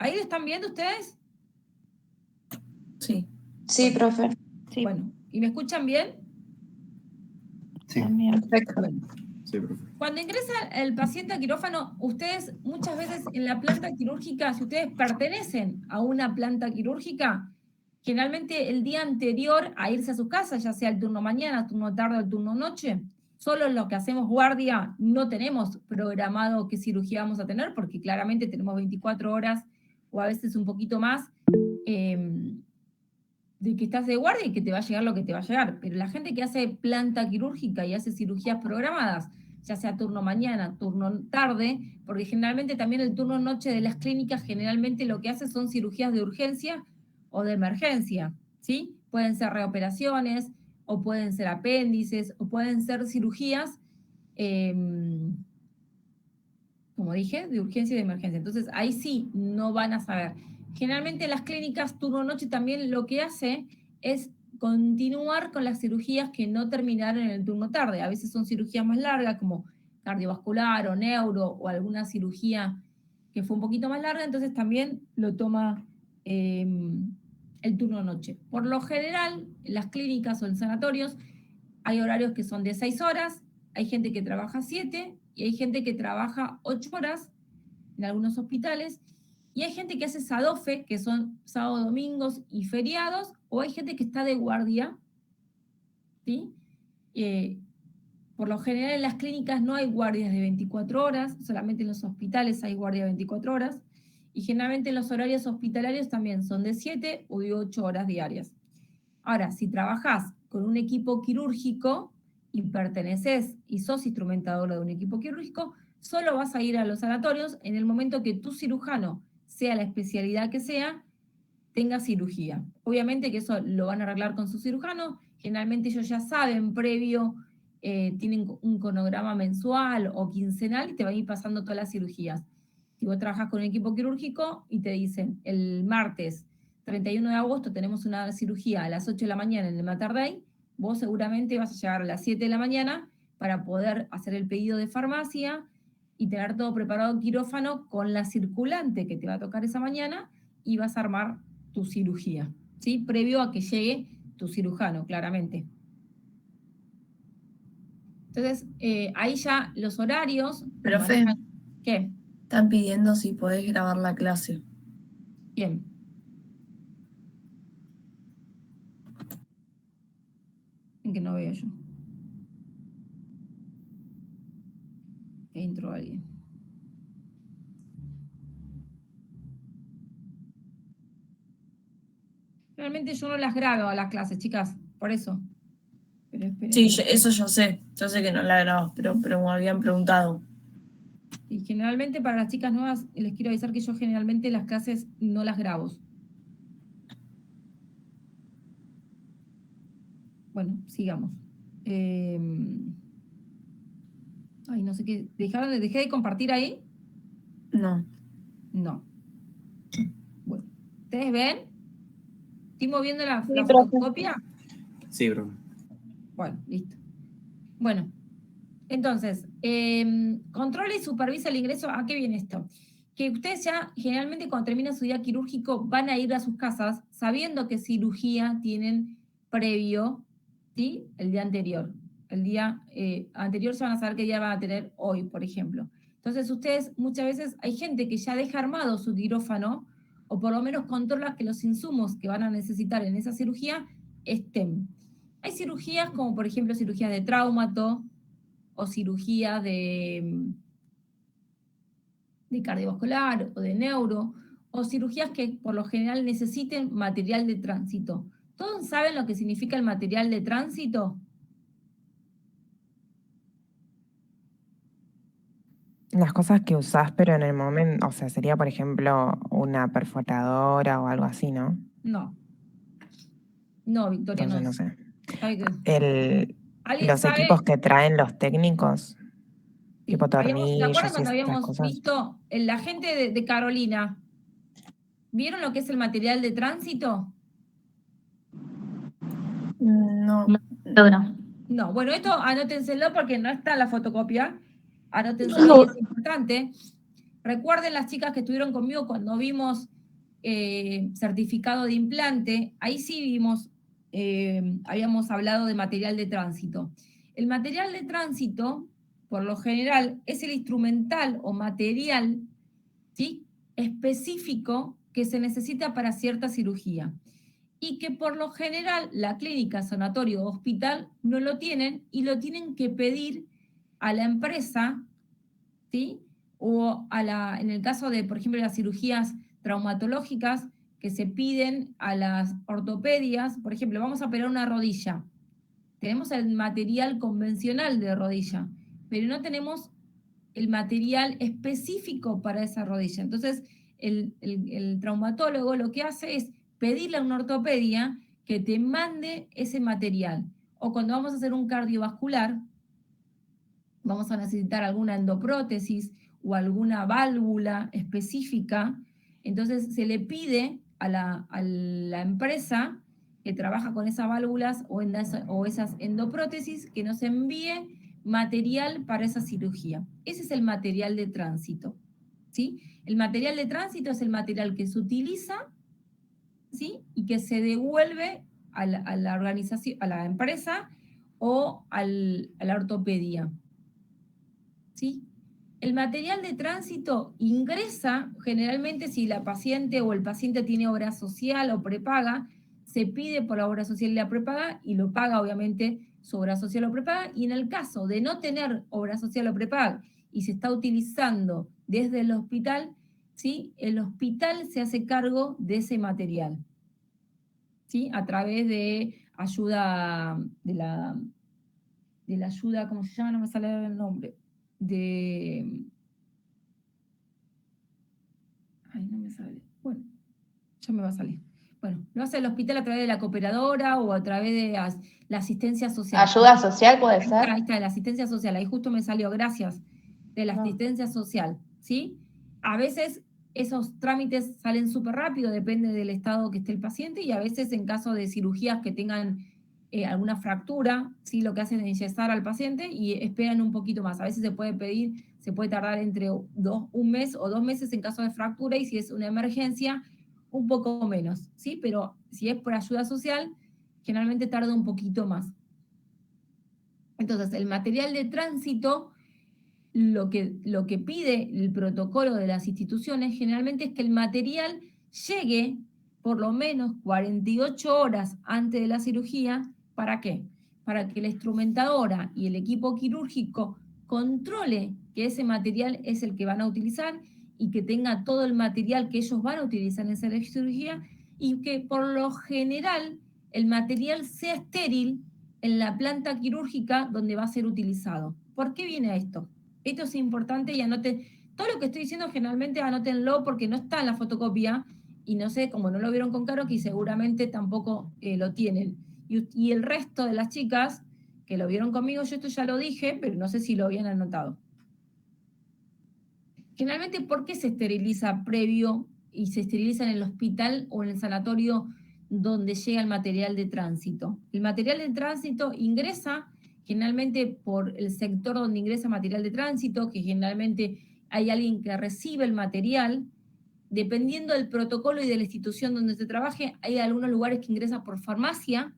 ¿Ahí lo están viendo ustedes? Sí. Sí, profe. Sí, Bueno, ¿y me escuchan bien? Sí, también. Perfecto. Bueno. sí, profe. Cuando ingresa el paciente a quirófano, ustedes muchas veces en la planta quirúrgica, si ustedes pertenecen a una planta quirúrgica, generalmente el día anterior a irse a su casa, ya sea el turno mañana, turno tarde o el turno noche, solo los que hacemos guardia no tenemos programado qué cirugía vamos a tener, porque claramente tenemos 24 horas o a veces un poquito más de que estás de guardia y que te va a llegar lo que te va a llegar. Pero la gente que hace planta quirúrgica y hace cirugías programadas, ya sea turno mañana, turno tarde, porque generalmente también el turno noche de las clínicas generalmente lo que hace son cirugías de urgencia o de emergencia, ¿sí? Pueden ser reoperaciones, o pueden ser apéndices, o pueden ser cirugías, como dije, de urgencia y de emergencia. Entonces, ahí sí no van a saber. Generalmente las clínicas turno noche también lo que hace es continuar con las cirugías que no terminaron en el turno tarde. A veces son cirugías más largas, como cardiovascular o neuro, o alguna cirugía que fue un poquito más larga, entonces también lo toma el turno noche. Por lo general, en las clínicas o en sanatorios, hay horarios que son de 6 horas, hay gente que trabaja 7 y hay gente que trabaja 8 horas en algunos hospitales, y hay gente que hace SADOFE, que son sábados, domingos y feriados, o hay gente que está de guardia, ¿sí? Por lo general en las clínicas no hay guardias de 24 horas, solamente en los hospitales hay guardia de 24 horas, y generalmente los horarios hospitalarios también son de 7 o de 8 horas diarias. Ahora, si trabajás con un equipo quirúrgico y perteneces y sos instrumentadora de un equipo quirúrgico, solo vas a ir a los sanatorios en el momento que tu cirujano, sea la especialidad que sea, tenga cirugía. Obviamente que eso lo van a arreglar con su cirujano, generalmente ellos ya saben previo, tienen un cronograma mensual o quincenal y te van a ir pasando todas las cirugías. Si vos trabajás con un equipo quirúrgico y te dicen, el martes 31 de agosto tenemos una cirugía a las 8 de la mañana en el Mater Dei, vos seguramente vas a llegar a las 7 de la mañana para poder hacer el pedido de farmacia y tener todo preparado en quirófano con la circulante que te va a tocar esa mañana, y vas a armar tu cirugía, ¿sí? Previo a que llegue tu cirujano, claramente. Entonces, ahí ya los horarios... Profe, ¿Qué? están pidiendo si podés grabar la clase. Bien. En que no veo yo. Que entró alguien. Realmente yo no las grabo a las clases, chicas, por eso. Pero esperen. Sí, eso yo sé que no la grabas, pero me habían preguntado. Y generalmente para las chicas nuevas les quiero avisar que yo generalmente las clases no las grabo. Bueno, sigamos. Ay, no sé qué. ¿Dejé de compartir ahí? No. No. Bueno, ¿ustedes ven? ¿Estoy moviendo la profe. fotocopia? Sí, profe. Bueno, listo. Bueno, entonces, controla y supervisa el ingreso. ¿A qué viene esto? Que ustedes ya generalmente cuando terminan su día quirúrgico van a ir a sus casas sabiendo qué cirugía tienen previo, ¿sí? El día anterior. El día anterior se van a saber qué día van a tener hoy, por ejemplo. Entonces ustedes muchas veces, hay gente que ya deja armado su quirófano, o por lo menos controla que los insumos que van a necesitar en esa cirugía estén. Hay cirugías como por ejemplo cirugías de traumato, o cirugía de cardiovascular o de neuro, o cirugías que por lo general necesiten material de tránsito. ¿Todos saben lo que significa el material de tránsito? Las cosas que usás, pero en el momento, o sea, sería, por ejemplo, una perforadora o algo así, ¿no? No. No, Victoria, Entonces, no. no sé. ¿Sabe qué? ¿Alguien Los sabe? equipos que traen los técnicos, Sí. tipo ¿Se acuerdan tornillos y cuando esas habíamos cosas. visto la gente de Carolina? ¿Vieron lo que es el material de tránsito? No. No. No, bueno, esto anótenselo porque no está en la fotocopia. Anótenselo y es importante. Recuerden las chicas que estuvieron conmigo cuando vimos certificado de implante, ahí sí vimos, habíamos hablado de material de tránsito. El material de tránsito, por lo general, es el instrumental o material, ¿sí?, específico que se necesita para cierta cirugía y que por lo general la clínica, sanatorio o hospital no lo tienen y lo tienen que pedir a la empresa, ¿sí? O en el caso de, por ejemplo, las cirugías traumatológicas que se piden a las ortopedias, por ejemplo, vamos a operar una rodilla. Tenemos el material convencional de rodilla, pero no tenemos el material específico para esa rodilla. Entonces, el traumatólogo lo que hace es pedirle a una ortopedia que te mande ese material. O cuando vamos a hacer un cardiovascular, vamos a necesitar alguna endoprótesis o alguna válvula específica, entonces se le pide a la empresa que trabaja con esas válvulas o esas endoprótesis que nos envíe material para esa cirugía. Ese es el material de tránsito, ¿sí? El material de tránsito es el material que se utiliza, ¿sí?, y que se devuelve a la organización, a la empresa o a la ortopedia, ¿sí? El material de tránsito ingresa, generalmente si la paciente o el paciente tiene obra social o prepaga, se pide por la obra social y la prepaga y lo paga obviamente su obra social o prepaga, y en el caso de no tener obra social o prepaga y se está utilizando desde el hospital, ¿sí?, el hospital se hace cargo de ese material, ¿sí?, a través de ayuda, de la ayuda, ¿cómo se llama? No me sale el nombre. Ay, no me sale. Bueno, ya me va a salir. Bueno, lo hace el hospital a través de la cooperadora o a través de la asistencia social. ¿Ayuda social puede ser? Ahí está, la asistencia social, ahí justo me salió, gracias, de la No. asistencia social, ¿sí? A veces esos trámites salen súper rápido, depende del estado que esté el paciente, y a veces en caso de cirugías que tengan alguna fractura, ¿sí?, lo que hacen es enyesar al paciente y esperan un poquito más. A veces se puede pedir, se puede tardar entre un mes o 2 meses en caso de fractura, y si es una emergencia, un poco menos, ¿sí? Pero si es por ayuda social, generalmente tarda un poquito más. Entonces, el material de tránsito, lo que pide el protocolo de las instituciones generalmente es que el material llegue por lo menos 48 horas antes de la cirugía. ¿Para qué? Para que la instrumentadora y el equipo quirúrgico controle que ese material es el que van a utilizar y que tenga todo el material que ellos van a utilizar en esa cirugía, y que por lo general el material sea estéril en la planta quirúrgica donde va a ser utilizado. ¿Por qué viene esto? Esto es importante y anoten, todo lo que estoy diciendo generalmente anótenlo porque no está en la fotocopia y no sé, como no lo vieron con Caro, que seguramente tampoco lo tienen. Y el resto de las chicas que lo vieron conmigo, yo esto ya lo dije, pero no sé si lo habían anotado. Generalmente, ¿por qué se esteriliza previo y se esteriliza en el hospital o en el sanatorio donde llega el material de tránsito? El material de tránsito ingresa generalmente por el sector donde ingresa material de tránsito, que generalmente hay alguien que recibe el material. Dependiendo del protocolo y de la institución donde se trabaje, hay algunos lugares que ingresa por farmacia,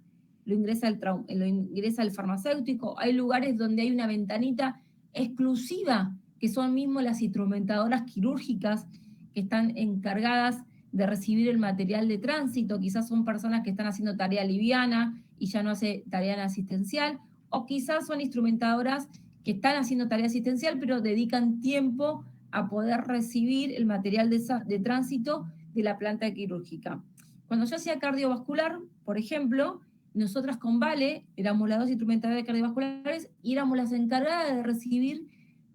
lo ingresa el farmacéutico, hay lugares donde hay una ventanita exclusiva, que son mismo las instrumentadoras quirúrgicas que están encargadas de recibir el material de tránsito. Quizás son personas que están haciendo tarea liviana y ya no hace tarea asistencial, o quizás son instrumentadoras que están haciendo tarea asistencial pero dedican tiempo a poder recibir el material de tránsito de la planta quirúrgica. Cuando yo hacía cardiovascular, por ejemplo, nosotras con Vale éramos las 2 instrumentadoras cardiovasculares y éramos las encargadas de recibir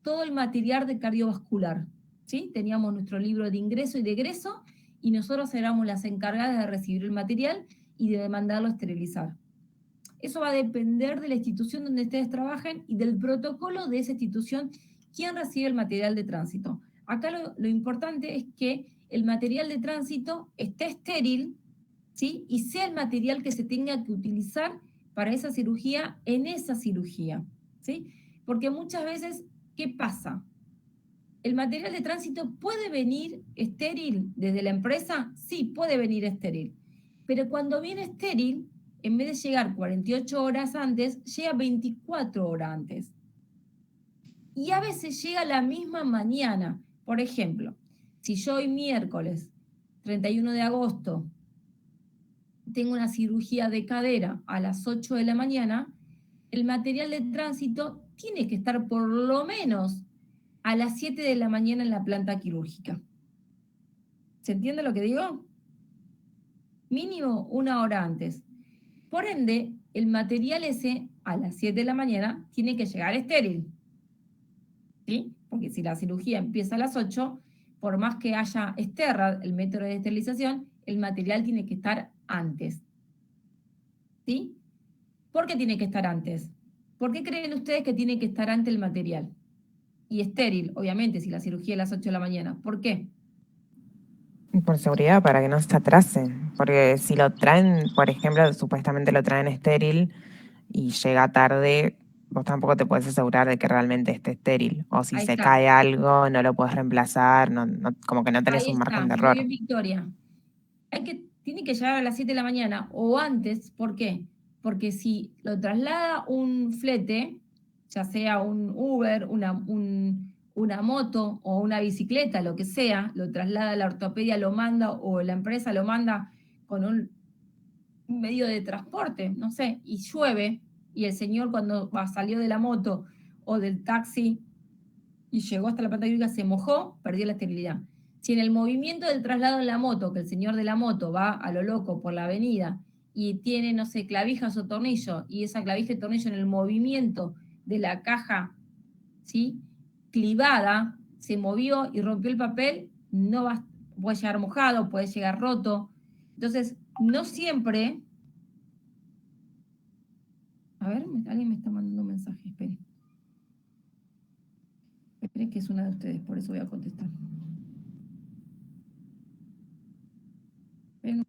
todo el material de cardiovascular, ¿sí? Teníamos nuestro libro de ingreso y de egreso y nosotros éramos las encargadas de recibir el material y de mandarlo a esterilizar. Eso va a depender de la institución donde ustedes trabajen y del protocolo de esa institución, quién recibe el material de tránsito. Acá lo importante es que el material de tránsito esté estéril, ¿sí?, y sea el material que se tenga que utilizar para esa cirugía en esa cirugía, ¿sí? Porque muchas veces, ¿qué pasa? ¿El material de tránsito puede venir estéril desde la empresa? Sí, puede venir estéril. Pero cuando viene estéril, en vez de llegar 48 horas antes, llega 24 horas antes. Y a veces llega la misma mañana. Por ejemplo, si yo hoy miércoles 31 de agosto tengo una cirugía de cadera a las 8 de la mañana, el material de tránsito tiene que estar por lo menos a las 7 de la mañana en la planta quirúrgica. ¿Se entiende lo que digo? Mínimo 1 hora antes. Por ende, el material ese a las 7 de la mañana tiene que llegar estéril. ¿Sí? Porque si la cirugía empieza a las 8, por más que haya Sterrad, el método de esterilización, el material tiene que estar antes. ¿Sí? ¿Por qué tiene que estar antes? ¿Por qué creen ustedes que tiene que estar antes el material? Y estéril, obviamente, si la cirugía es a las 8 de la mañana. ¿Por qué? Por seguridad, para que no se atrasen. Porque si lo traen, por ejemplo, supuestamente lo traen estéril y llega tarde, vos tampoco te puedes asegurar de que realmente esté estéril. O si Ahí se está. cae algo, no lo puedes reemplazar, como que no tenés Ahí un está. margen de Muy error. bien, Victoria. Tiene que llegar a las 7 de la mañana o antes. ¿Por qué? Porque si lo traslada un flete, ya sea un Uber, una moto o una bicicleta, lo que sea, lo traslada a la ortopedia, lo manda o la empresa lo manda con un medio de transporte, no sé, y llueve, y el señor cuando salió de la moto o del taxi y llegó hasta la planta quirúrgica se mojó, perdió la esterilidad. Si en el movimiento del traslado en la moto, que el señor de la moto va a lo loco por la avenida y tiene, no sé, clavijas o tornillo, y esa clavija y tornillo en el movimiento de la caja, ¿sí?, clivada, se movió y rompió el papel, no va, puede llegar mojado, puede llegar roto. Entonces, no siempre... A ver, alguien me está mandando un mensaje, espere. Espere que es una de ustedes, por eso voy a contestar. Esperen.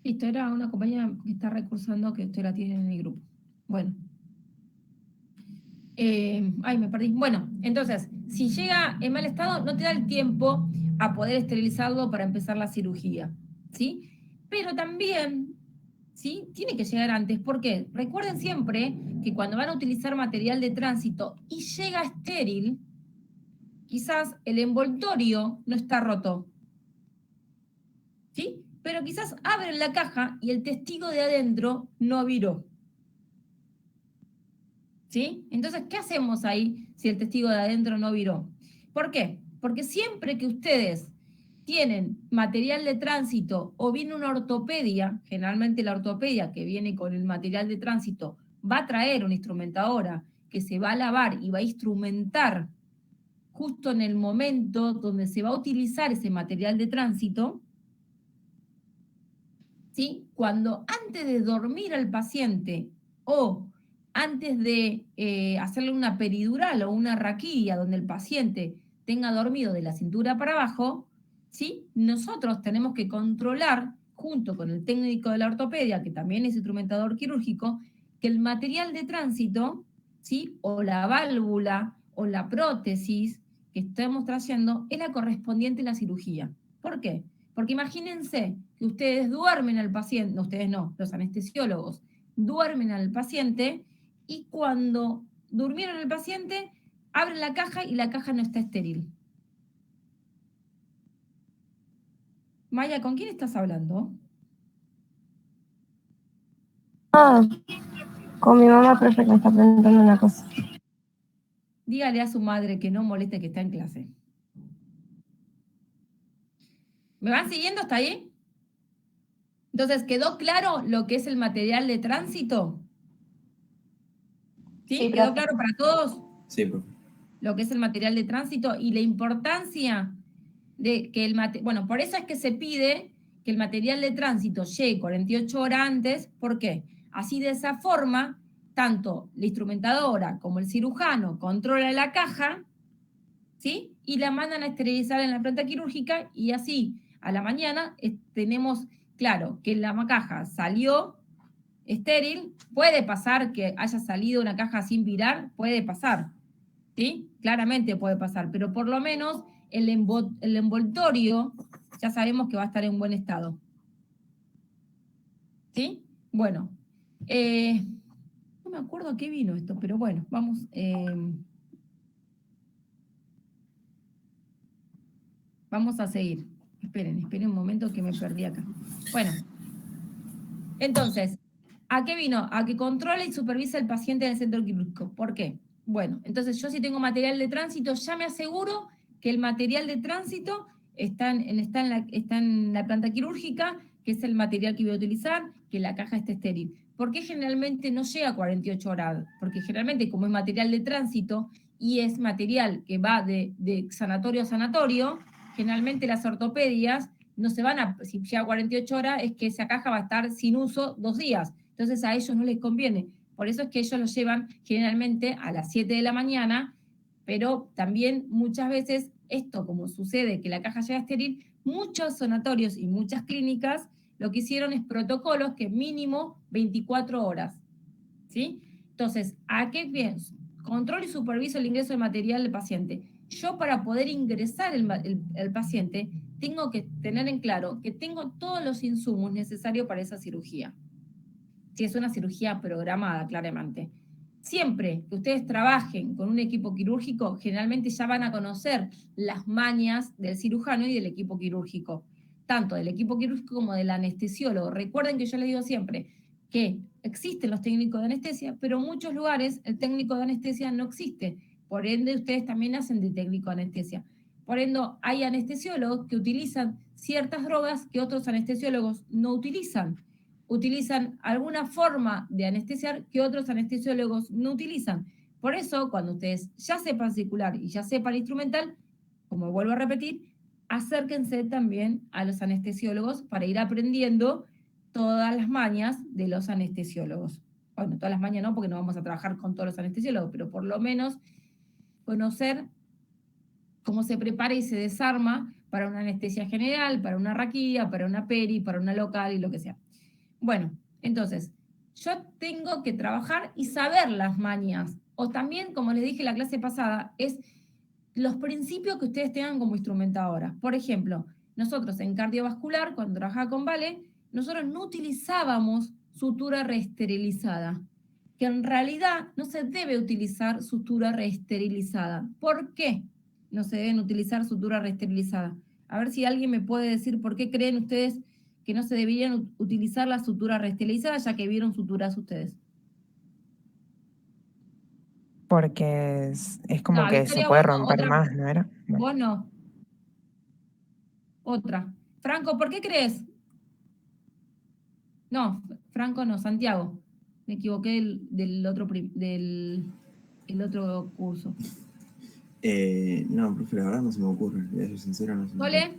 Listo, era una compañía que está recursando que usted la tiene en el grupo. Bueno. Ay, me perdí. Bueno, entonces, si llega en mal estado, no te da el tiempo a poder esterilizarlo para empezar la cirugía, ¿sí? Pero también, ¿sí?, tiene que llegar antes. ¿Por qué? Recuerden siempre que cuando van a utilizar material de tránsito y llega estéril, quizás el envoltorio no está roto, ¿sí? Pero quizás abren la caja y el testigo de adentro no viró, ¿sí? Entonces, ¿qué hacemos ahí si el testigo de adentro no viró? ¿Por qué? Porque siempre que ustedes tienen material de tránsito o viene una ortopedia, generalmente la ortopedia que viene con el material de tránsito va a traer una instrumentadora que se va a lavar y va a instrumentar justo en el momento donde se va a utilizar ese material de tránsito, ¿sí? Cuando antes de dormir al paciente o antes de hacerle una peridural o una raquidia donde el paciente tenga dormido de la cintura para abajo, ¿sí?, nosotros tenemos que controlar, junto con el técnico de la ortopedia, que también es instrumentador quirúrgico, que el material de tránsito, ¿sí?, o la válvula o la prótesis que estamos trayendo es la correspondiente a la cirugía. ¿Por qué? Porque imagínense que ustedes duermen al paciente, no, ustedes no, los anestesiólogos, duermen al paciente y cuando durmieron al paciente, abren la caja y la caja no está estéril. Maya, ¿con quién estás hablando? Ah, con mi mamá, profe, que me está preguntando una cosa. Dígale a su madre que no moleste que está en clase. ¿Me van siguiendo hasta ahí? Entonces, ¿quedó claro lo que es el material de tránsito? ¿Sí? Sí, ¿Quedó profe. claro para todos Sí, profe. lo que es el material de tránsito y la importancia de que bueno, por eso es que se pide que el material de tránsito llegue 48 horas antes. ¿Por qué? Así de esa forma, tanto la instrumentadora como el cirujano controlan la caja, ¿sí? Y la mandan a esterilizar en la planta quirúrgica y así a la mañana tenemos claro que la caja salió estéril. Puede pasar que haya salido una caja sin virar, puede pasar, ¿sí? Claramente puede pasar, pero por lo menos el envoltorio ya sabemos que va a estar en buen estado, ¿sí? Bueno, no me acuerdo a qué vino esto, pero bueno, vamos. Vamos a seguir. Esperen un momento que me perdí acá. Bueno, entonces, ¿a qué vino? A que controle y supervise al paciente en el centro quirúrgico. ¿Por qué? Bueno, entonces yo si tengo material de tránsito, ya me aseguro que el material de tránsito está en la planta quirúrgica, que es el material que voy a utilizar, que la caja esté estéril. ¿Por qué generalmente no llega a 48 horas? Porque generalmente como es material de tránsito y es material que va de sanatorio a sanatorio, generalmente las ortopedias no se van a, si llega 48 horas, es que esa caja va a estar sin uso 2 días. Entonces a ellos no les conviene. Por eso es que ellos lo llevan generalmente a las 7 de la mañana, pero también muchas veces esto, como sucede que la caja llega estéril, muchos sanatorios y muchas clínicas lo que hicieron es protocolos que mínimo 24 horas. ¿Sí? Entonces, ¿a qué bien? Control y superviso el ingreso de material del paciente. Yo para poder ingresar el paciente tengo que tener en claro que tengo todos los insumos necesarios para esa cirugía. Si es una cirugía programada, claramente. Siempre que ustedes trabajen con un equipo quirúrgico, generalmente ya van a conocer las mañas del cirujano y del equipo quirúrgico, tanto del equipo quirúrgico como del anestesiólogo. Recuerden que yo les digo siempre que existen los técnicos de anestesia, pero en muchos lugares el técnico de anestesia no existe. Por ende, ustedes también hacen de técnico de anestesia. Por ende, hay anestesiólogos que utilizan ciertas drogas que otros anestesiólogos no utilizan. Utilizan alguna forma de anestesiar que otros anestesiólogos no utilizan. Por eso, cuando ustedes ya sepan circular y ya sepan instrumental, como vuelvo a repetir, acérquense también a los anestesiólogos para ir aprendiendo todas las mañas de los anestesiólogos. Bueno, todas las mañas no, porque no vamos a trabajar con todos los anestesiólogos, pero por lo menos conocer cómo se prepara y se desarma para una anestesia general, para una raquídea, para una peri, para una local y lo que sea. Bueno, entonces, yo tengo que trabajar y saber las mañas. O también, como les dije en la clase pasada, es los principios que ustedes tengan como instrumentadora. Por ejemplo, nosotros en cardiovascular, cuando trabajaba con Vale, nosotros no utilizábamos sutura reesterilizada, que en realidad no se debe utilizar sutura reesterilizada. ¿Por qué no se deben utilizar sutura reesterilizada? A ver si alguien me puede decir por qué creen ustedes que no se deberían utilizar la sutura reesterilizada, ya que vieron suturas ustedes. Porque es como No, que se Victoria, puede vos no, romper otra. más, ¿no era? Bueno. Vos no. Otra. Franco, ¿por qué crees? No, Franco no, Santiago. Me equivoqué del otro curso. No, profe, la verdad no se me ocurre. Voy a ser sincero, no se me ocurre. Sole,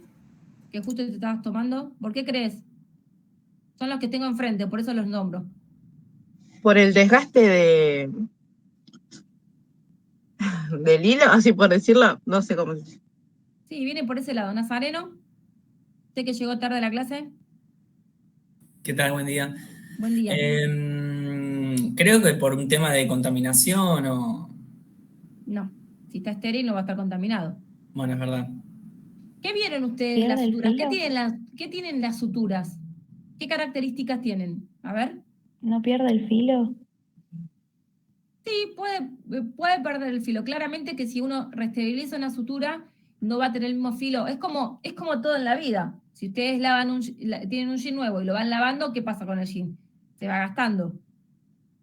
que justo te estabas tomando, ¿por qué crees? Son los que tengo enfrente, por eso los nombro. Por el desgaste del hilo, así por decirlo, no sé cómo. Sí, viene por ese lado. Nazareno, sé que llegó tarde a la clase. ¿Qué tal? Buen día. Buen día. Creo que por un tema de contaminación o... No, si está estéril no va a estar contaminado. Bueno, es verdad. ¿Qué vieron ustedes ¿Pierde las el suturas? filo? ¿Qué tienen las suturas? ¿Qué características tienen? A ver. ¿No pierde el filo? Sí, puede perder el filo. Claramente que si uno reesteriliza una sutura, no va a tener el mismo filo. Es como todo en la vida, Si ustedes tienen un jean nuevo y lo van lavando, ¿qué pasa con el jean? Se va gastando.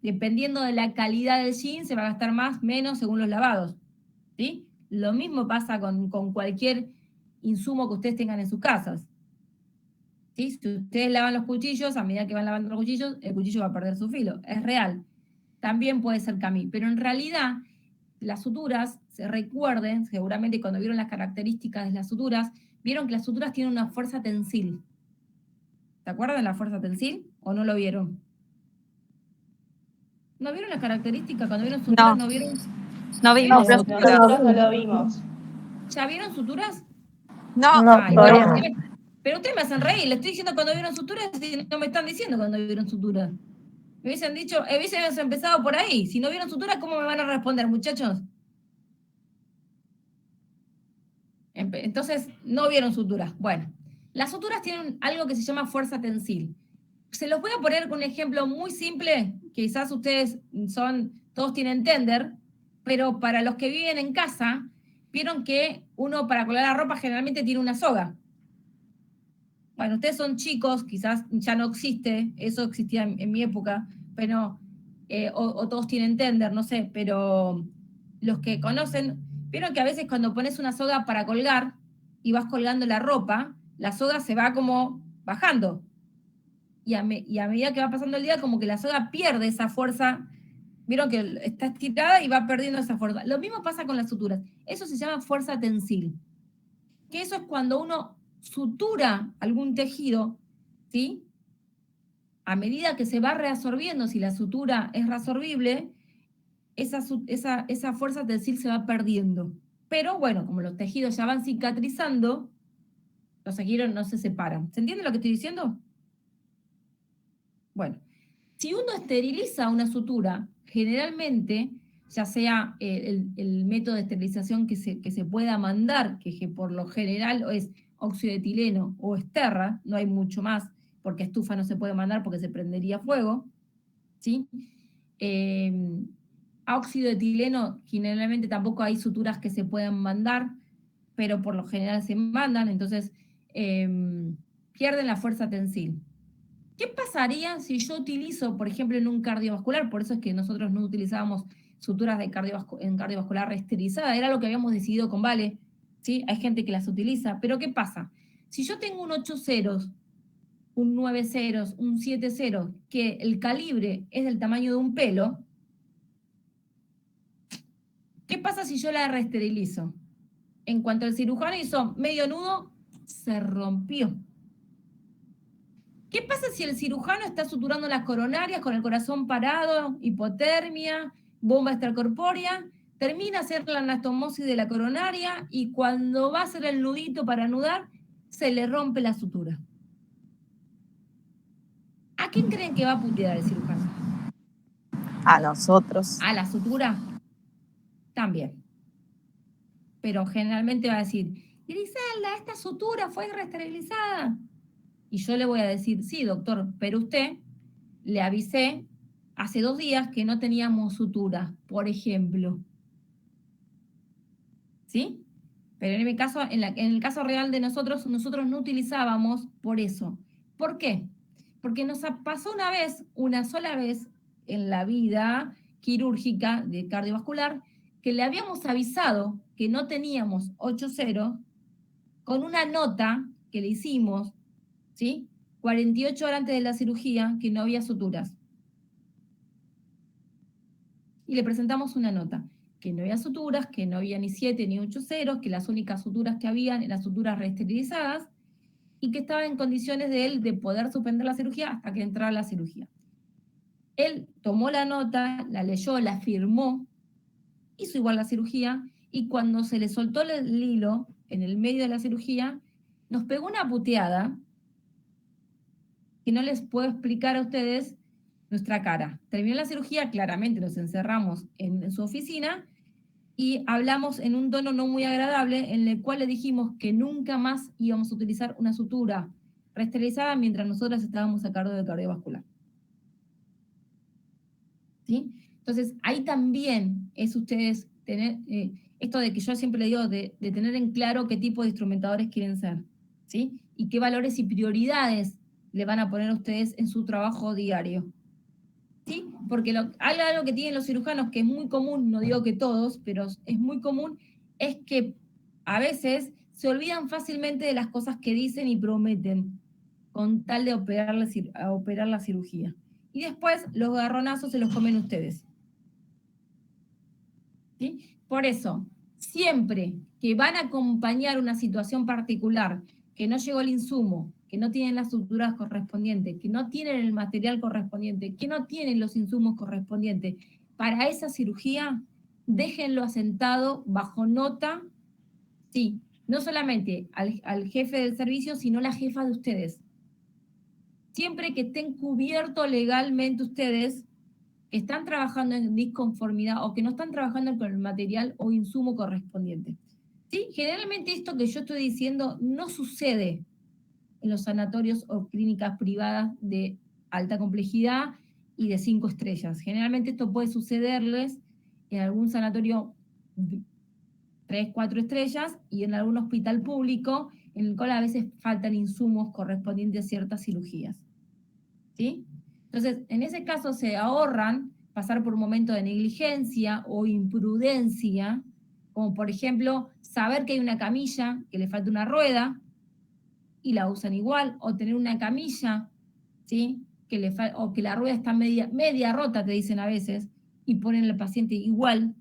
Dependiendo de la calidad del jean, se va a gastar más, menos, según los lavados. ¿Sí? Lo mismo pasa con cualquier insumo que ustedes tengan en sus casas. ¿Sí? Si ustedes lavan los cuchillos, a medida que van lavando los cuchillos, el cuchillo va a perder su filo. Es real. También puede ser camí. Pero en realidad, las suturas, se recuerden, seguramente cuando vieron las características de las suturas, vieron que las suturas tienen una fuerza tensil. ¿Se acuerdan de la fuerza tensil? ¿O no lo vieron? ¿No vieron las características? Cuando vieron suturas, ¿no vieron? No vimos No, suturas. Nosotros no lo vimos. ¿Ya vieron suturas? No, No, Ay, todavía bueno, no. pero ustedes me hacen reír. Les estoy diciendo cuando vieron suturas y no me están diciendo cuando vieron suturas. Me hubiesen dicho, hubiesen empezado por ahí. Si no vieron suturas, ¿cómo me van a responder, muchachos? Entonces, no vieron suturas. Bueno, las suturas tienen algo que se llama fuerza tensil. Se los voy a poner con un ejemplo muy simple, que quizás ustedes todos tienen tender, pero para los que viven en casa, vieron que uno para colgar la ropa generalmente tiene una soga. Bueno, ustedes son chicos, quizás ya no existe, eso existía en mi época, pero, o todos tienen tender, no sé, pero los que conocen, vieron que a veces cuando pones una soga para colgar y vas colgando la ropa, la soga se va como bajando. Y a medida que va pasando el día, como que la soga pierde esa fuerza. Vieron que está estirada y va perdiendo esa fuerza. Lo mismo pasa con las suturas. Eso se llama fuerza tensil. Que eso es cuando uno sutura algún tejido, ¿sí? A medida que se va reabsorbiendo, si la sutura es reabsorbible, esa fuerza tensil se va perdiendo. Pero bueno, como los tejidos ya van cicatrizando, los tejidos no se separan. ¿Se entiende lo que estoy diciendo? Bueno, si uno esteriliza una sutura, generalmente, ya sea el método de esterilización que se pueda mandar, que por lo general es óxido de etileno o esterra, no hay mucho más, porque estufa no se puede mandar porque se prendería fuego, ¿sí? A óxido de etileno generalmente tampoco hay suturas que se puedan mandar, pero por lo general se mandan, entonces pierden la fuerza tensil. ¿Qué pasaría si yo utilizo, por ejemplo, en un cardiovascular? Por eso es que nosotros no utilizábamos suturas en cardiovascular esterilizada, era lo que habíamos decidido con Vale, ¿sí? Hay gente que las utiliza, pero ¿qué pasa? Si yo tengo un 8 ceros, un 9 ceros, un 7 ceros, que el calibre es del tamaño de un pelo, ¿qué pasa si yo la reesterilizo? En cuanto el cirujano hizo medio nudo, se rompió. ¿Qué pasa si el cirujano está suturando las coronarias con el corazón parado, hipotermia, bomba extracorpórea, termina hacer la anastomosis de la coronaria y cuando va a hacer el nudito para anudar, se le rompe la sutura? ¿A quién creen que va a putear el cirujano? A nosotros. ¿A la sutura? También. Pero generalmente va a decir, Griselda, esta sutura fue reesterilizada. Y yo le voy a decir, sí, doctor, pero usted le avisé hace 2 días que no teníamos sutura, por ejemplo. ¿Sí? Pero en mi caso, en el caso real de nosotros no utilizábamos por eso. ¿Por qué? Porque nos pasó una sola vez en la vida quirúrgica de cardiovascular, que le habíamos avisado que no teníamos 8-0 con una nota que le hicimos, ¿sí? 48 horas antes de la cirugía, que no había suturas. Y le presentamos una nota, que no había suturas, que no había ni 7 ni 8 ceros, que las únicas suturas que habían eran suturas reesterilizadas, y que estaba en condiciones de él de poder suspender la cirugía hasta que entrara la cirugía. Él tomó la nota, la leyó, la firmó, hizo igual la cirugía, y cuando se le soltó el hilo en el medio de la cirugía, nos pegó una puteada que no les puedo explicar a ustedes nuestra cara. Terminó la cirugía, claramente nos encerramos en su oficina y hablamos en un tono no muy agradable, en el cual le dijimos que nunca más íbamos a utilizar una sutura reesterilizada mientras nosotras estábamos a cargo de cardiovascular. ¿Sí? Entonces, ahí también es ustedes tener, esto de que yo siempre le digo, de tener en claro qué tipo de instrumentadores quieren ser, ¿sí? y qué valores y prioridades le van a poner ustedes en su trabajo diario. ¿Sí? Porque algo que tienen los cirujanos, que es muy común, no digo que todos, pero es muy común, es que a veces se olvidan fácilmente de las cosas que dicen y prometen con tal de operar la cirugía. Y después los garronazos se los comen ustedes. ¿Sí? Por eso, siempre que van a acompañar una situación particular, que no llegó el insumo, que no tienen las estructuras correspondientes, que no tienen el material correspondiente, que no tienen los insumos correspondientes para esa cirugía, déjenlo asentado bajo nota, sí, no solamente al jefe del servicio, sino la jefa de ustedes. Siempre que estén cubiertos legalmente ustedes, que están trabajando en disconformidad o que no están trabajando con el material o insumo correspondiente. ¿Sí? Generalmente esto que yo estoy diciendo no sucede en los sanatorios o clínicas privadas de alta complejidad y de 5 estrellas. Generalmente esto puede sucederles en algún sanatorio 3, 4 estrellas y en algún hospital público en el cual a veces faltan insumos correspondientes a ciertas cirugías. ¿Sí? Entonces, en ese caso se ahorran pasar por un momento de negligencia o imprudencia, como por ejemplo, saber que hay una camilla, que le falta una rueda, y la usan igual, o tener una camilla, ¿sí? O que la rueda está media rota, te dicen a veces, y ponen al paciente igual.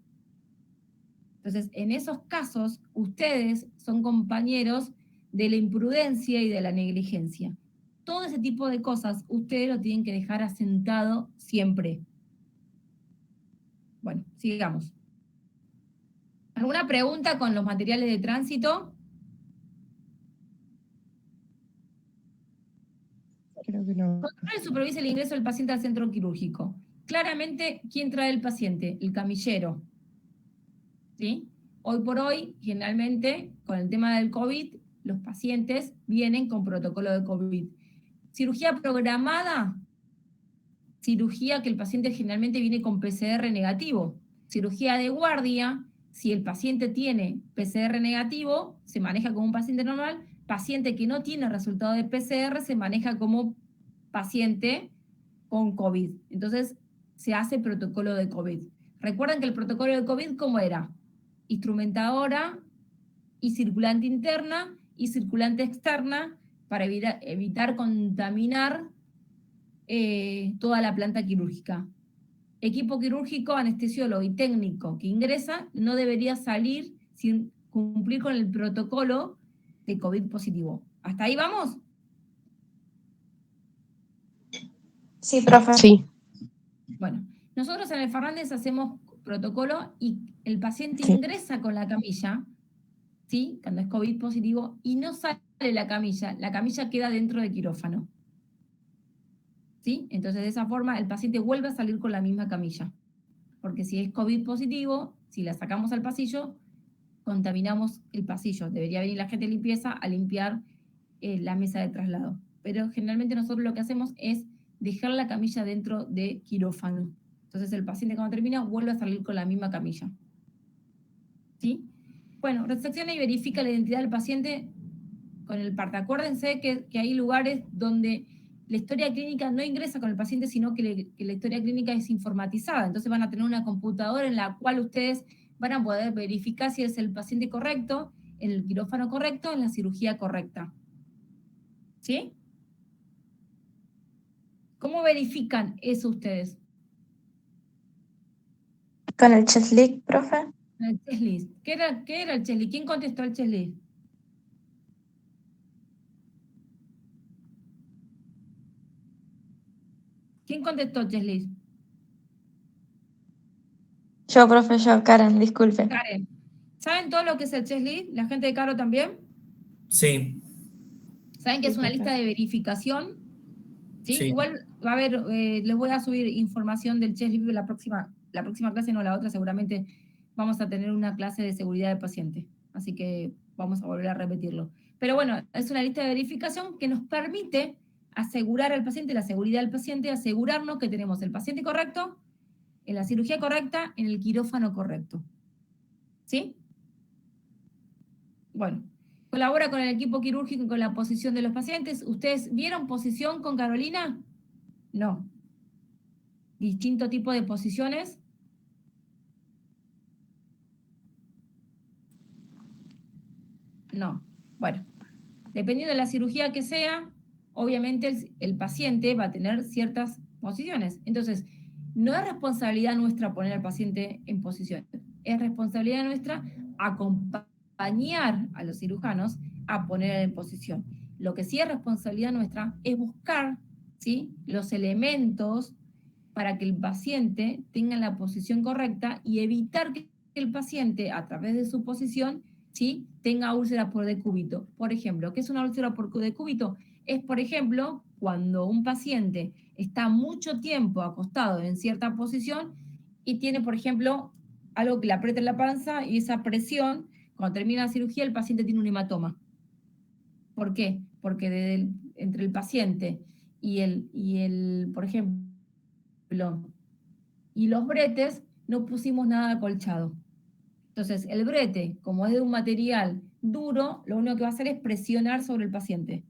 Entonces, en esos casos, ustedes son compañeros de la imprudencia y de la negligencia. Todo ese tipo de cosas, ustedes lo tienen que dejar asentado siempre. Bueno, sigamos. ¿Alguna pregunta con los materiales de tránsito? Creo que no. Controla y supervisa el ingreso del paciente al centro quirúrgico. Claramente, ¿quién trae el paciente? El camillero. ¿Sí? Hoy por hoy, generalmente, con el tema del COVID, los pacientes vienen con protocolo de COVID. Cirugía programada, cirugía que el paciente generalmente viene con PCR negativo. Cirugía de guardia, si el paciente tiene PCR negativo, se maneja como un paciente normal. Paciente que no tiene resultado de PCR se maneja como paciente con COVID. Entonces, se hace protocolo de COVID. Recuerden que el protocolo de COVID, ¿cómo era? Instrumentadora y circulante interna y circulante externa para evitar contaminar toda la planta quirúrgica. Equipo quirúrgico, anestesiólogo y técnico que ingresa no debería salir sin cumplir con el protocolo de COVID positivo. ¿Hasta ahí vamos? Sí, profe. Sí. Bueno, nosotros en el Fernández hacemos protocolo y el paciente Sí. ingresa con la camilla, ¿sí? Cuando es COVID positivo, y no sale la camilla queda dentro del quirófano. ¿Sí? Entonces, de esa forma, el paciente vuelve a salir con la misma camilla. Porque si es COVID positivo, si la sacamos al pasillo, contaminamos el pasillo. Debería venir la gente de limpieza a limpiar la mesa de traslado. Pero generalmente nosotros lo que hacemos es dejar la camilla dentro de quirófano. Entonces, el paciente cuando termina vuelve a salir con la misma camilla. ¿Sí? Bueno, resecciona y verifica la identidad del paciente con el parte. Acuérdense que hay lugares donde la historia clínica no ingresa con el paciente, sino que la historia clínica es informatizada. Entonces van a tener una computadora en la cual ustedes van a poder verificar si es el paciente correcto, en el quirófano correcto, en la cirugía correcta. ¿Sí? ¿Cómo verifican eso ustedes? Con el checklist, profe. El checklist. ¿Qué era el checklist? ¿Quién contestó el checklist? ¿Quién contestó el checklist? Yo, profe, Karen, disculpe. Karen. ¿Saben todo lo que es el checklist? ¿La gente de Caro también? Sí, ¿Saben que es una lista de verificación? ¿Sí? Sí. Igual va a haber, les voy a subir información del checklist la próxima clase, no la otra, seguramente vamos a tener una clase de seguridad del paciente. Así que vamos a volver a repetirlo. Pero bueno, es una lista de verificación que nos permite asegurar al paciente, la seguridad del paciente, asegurarnos que tenemos el paciente correcto, en la cirugía correcta, en el quirófano correcto. ¿Sí? Bueno, Colabora con el equipo quirúrgico con la posición de los pacientes. ¿Ustedes vieron posición con Carolina? No. Distinto tipo de posiciones. No. Bueno, dependiendo de la cirugía que sea, obviamente el paciente va a tener ciertas posiciones. Entonces, no es responsabilidad nuestra poner al paciente en posición. Es responsabilidad nuestra acompañar a los cirujanos a poner en posición. Lo que sí es responsabilidad nuestra es buscar, ¿sí?, los elementos para que el paciente tenga la posición correcta y evitar que el paciente, a través de su posición, ¿sí?, tenga úlcera por decúbito. Por ejemplo, ¿qué es una úlcera por decúbito? Es, por ejemplo, cuando un paciente está mucho tiempo acostado en cierta posición y tiene, por ejemplo, algo que le aprieta en la panza y esa presión, cuando termina la cirugía, el paciente tiene un hematoma. ¿Por qué? Porque entre el paciente y por ejemplo, y los bretes, no pusimos nada acolchado. Entonces, el brete, como es de un material duro, lo único que va a hacer es presionar sobre el paciente.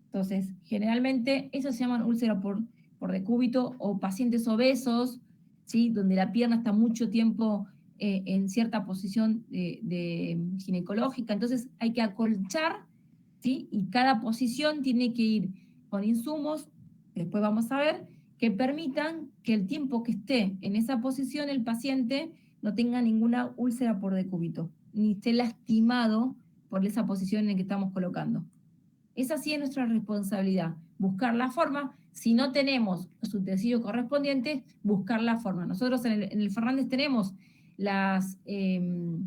Entonces, generalmente, eso se llaman úlcera por decúbito o pacientes obesos, ¿sí?, donde la pierna está mucho tiempo en cierta posición de ginecológica. Entonces, hay que acolchar, ¿sí?, y cada posición tiene que ir con insumos, después vamos a ver, que permitan que el tiempo que esté en esa posición el paciente no tenga ninguna úlcera por decúbito, ni esté lastimado por esa posición en la que estamos colocando. Esa sí es nuestra responsabilidad, buscar la forma. Si no tenemos los utensilios correspondientes, buscar la forma. Nosotros en el Fernández tenemos el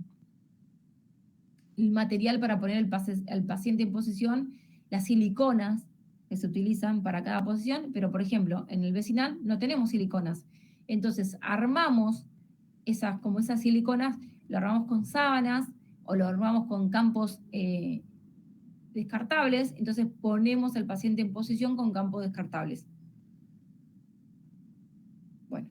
material para poner al paciente en posición, las siliconas que se utilizan para cada posición, pero por ejemplo, en el vecinal no tenemos siliconas. Entonces armamos como esas siliconas, lo armamos con sábanas o lo armamos con campos descartables, entonces ponemos al paciente en posición con campos descartables. Bueno,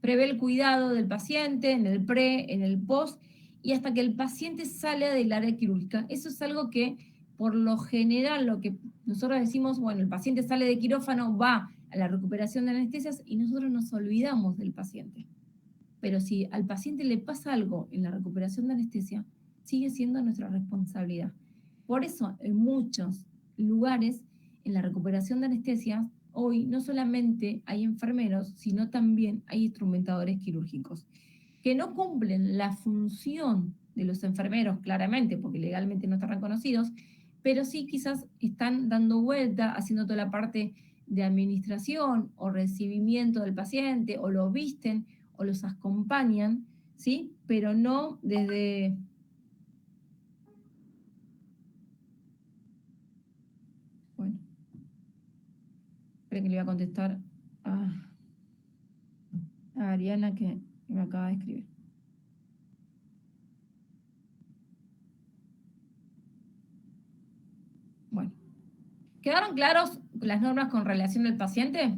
prevé el cuidado del paciente en el pre, en el post, y hasta que el paciente sale del área quirúrgica. Eso es algo que, por lo general, lo que nosotros decimos, bueno, el paciente sale de quirófano, va a la recuperación de anestesias, y nosotros nos olvidamos del paciente. Pero si al paciente le pasa algo en la recuperación de anestesia, sigue siendo nuestra responsabilidad. Por eso, en muchos lugares, en la recuperación de anestesias, hoy no solamente hay enfermeros, sino también hay instrumentadores quirúrgicos, que no cumplen la función de los enfermeros, claramente, porque legalmente no están reconocidos, pero sí quizás están dando vuelta, haciendo toda la parte de administración o recibimiento del paciente, o lo visten, o los acompañan, ¿sí? Pero no desde... Bueno, espero que le voy a contestar a Ariana que me acaba de escribir. Bueno, ¿quedaron claros las normas con relación al paciente?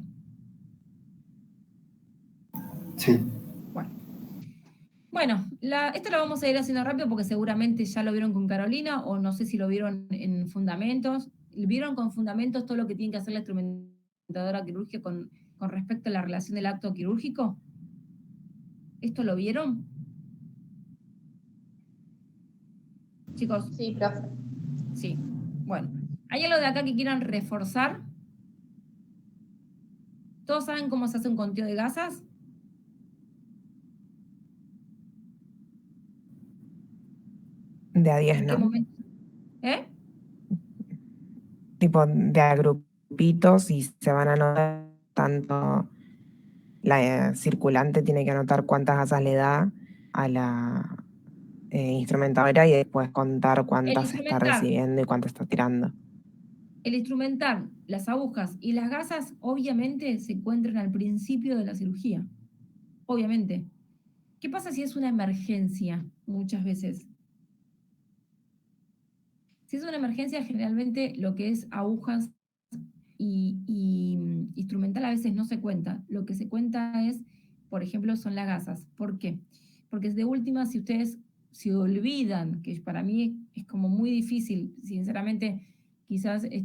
Sí. Bueno, esto lo vamos a ir haciendo rápido porque seguramente ya lo vieron con Carolina, o no sé si lo vieron en fundamentos. ¿Vieron con fundamentos todo lo que tiene que hacer la instrumentadora quirúrgica con respecto a la relación del acto quirúrgico? ¿Esto lo vieron? Chicos. Sí, profe. Sí. Bueno, ¿hay algo de acá que quieran reforzar? ¿Todos saben cómo se hace un conteo de gasas? De a 10, ¿En qué ¿no? momento? Tipo de a grupitos y se van a anotar tanto. La circulante tiene que anotar cuántas gasas le da a la instrumentadora y después contar cuántas está recibiendo y cuántas está tirando. El instrumental, las agujas y las gasas obviamente se encuentran al principio de la cirugía. Obviamente. ¿Qué pasa si es una emergencia muchas veces? Si es una emergencia, generalmente lo que es agujas y instrumental a veces no se cuenta. Lo que se cuenta es, por ejemplo, son las gasas. ¿Por qué? Porque de última, si ustedes se olvidan, que para mí es como muy difícil, sinceramente, quizás te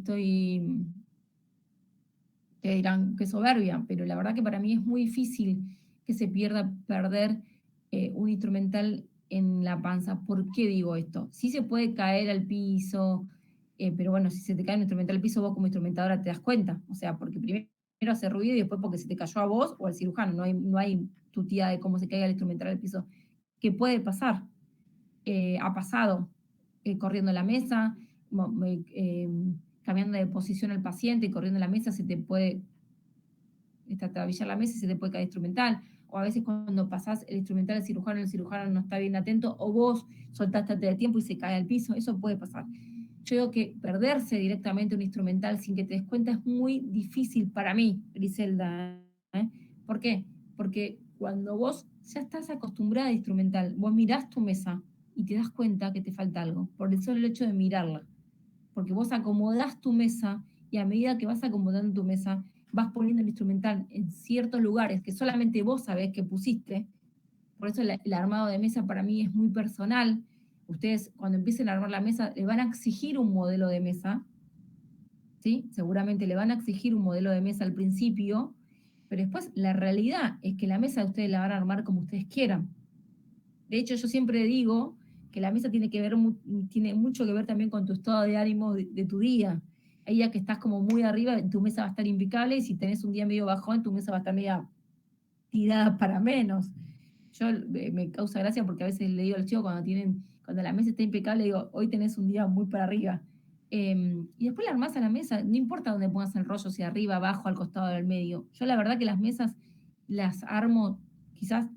dirán que soberbia, pero la verdad que para mí es muy difícil que se perder un instrumental en la panza. ¿Por qué digo esto? Sí se puede caer al piso, pero bueno, si se te cae un instrumental al piso, vos como instrumentadora te das cuenta. O sea, porque primero hace ruido y después porque se te cayó a vos o al cirujano. No hay tutía de cómo se caiga el instrumental al piso. ¿Qué puede pasar? Ha pasado corriendo la mesa, cambiando de posición al paciente, corriendo la mesa, se te puede trabillar la mesa y se te puede caer instrumental. O a veces cuando pasás el instrumental al cirujano, el cirujano no está bien atento, o vos soltaste antes de tiempo y se cae al piso, eso puede pasar. Yo digo que perderse directamente un instrumental sin que te des cuenta es muy difícil para mí, Griselda. ¿Por qué? Porque cuando vos ya estás acostumbrada a instrumental, vos mirás tu mesa y te das cuenta que te falta algo, por el solo hecho de mirarla. Porque vos acomodás tu mesa y a medida que vas acomodando tu mesa, vas poniendo el instrumental en ciertos lugares que solamente vos sabés que pusiste. Por eso el armado de mesa para mí es muy personal. Ustedes cuando empiecen a armar la mesa le van a exigir un modelo de mesa, ¿sí? Seguramente le van a exigir un modelo de mesa al principio, pero después la realidad es que la mesa ustedes la van a armar como ustedes quieran. De hecho, yo siempre digo que la mesa tiene mucho que ver también con tu estado de ánimo de tu día. Hay días que estás como muy arriba, tu mesa va a estar impecable, y si tenés un día medio bajón, tu mesa va a estar media tirada para menos. Yo me causa gracia porque a veces le digo a los chicos cuando la mesa está impecable, digo, hoy tenés un día muy para arriba. Y después la armás a la mesa, no importa dónde pongas el rollo, si arriba, abajo, al costado, del medio. Yo la verdad que las mesas las armo quizás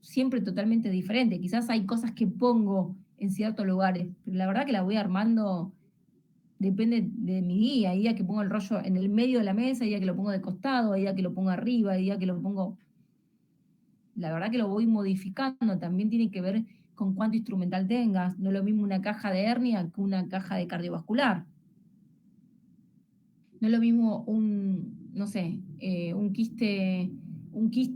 siempre totalmente diferente. Quizás hay cosas que pongo en ciertos lugares, pero la verdad que la voy armando, depende de mi día. Hay días que pongo el rollo en el medio de la mesa, hay días que lo pongo de costado, hay días que lo pongo arriba, hay días que lo pongo... La verdad que lo voy modificando, también tiene que ver con cuánto instrumental tengas. No es lo mismo una caja de hernia que una caja de cardiovascular. No es lo mismo no sé,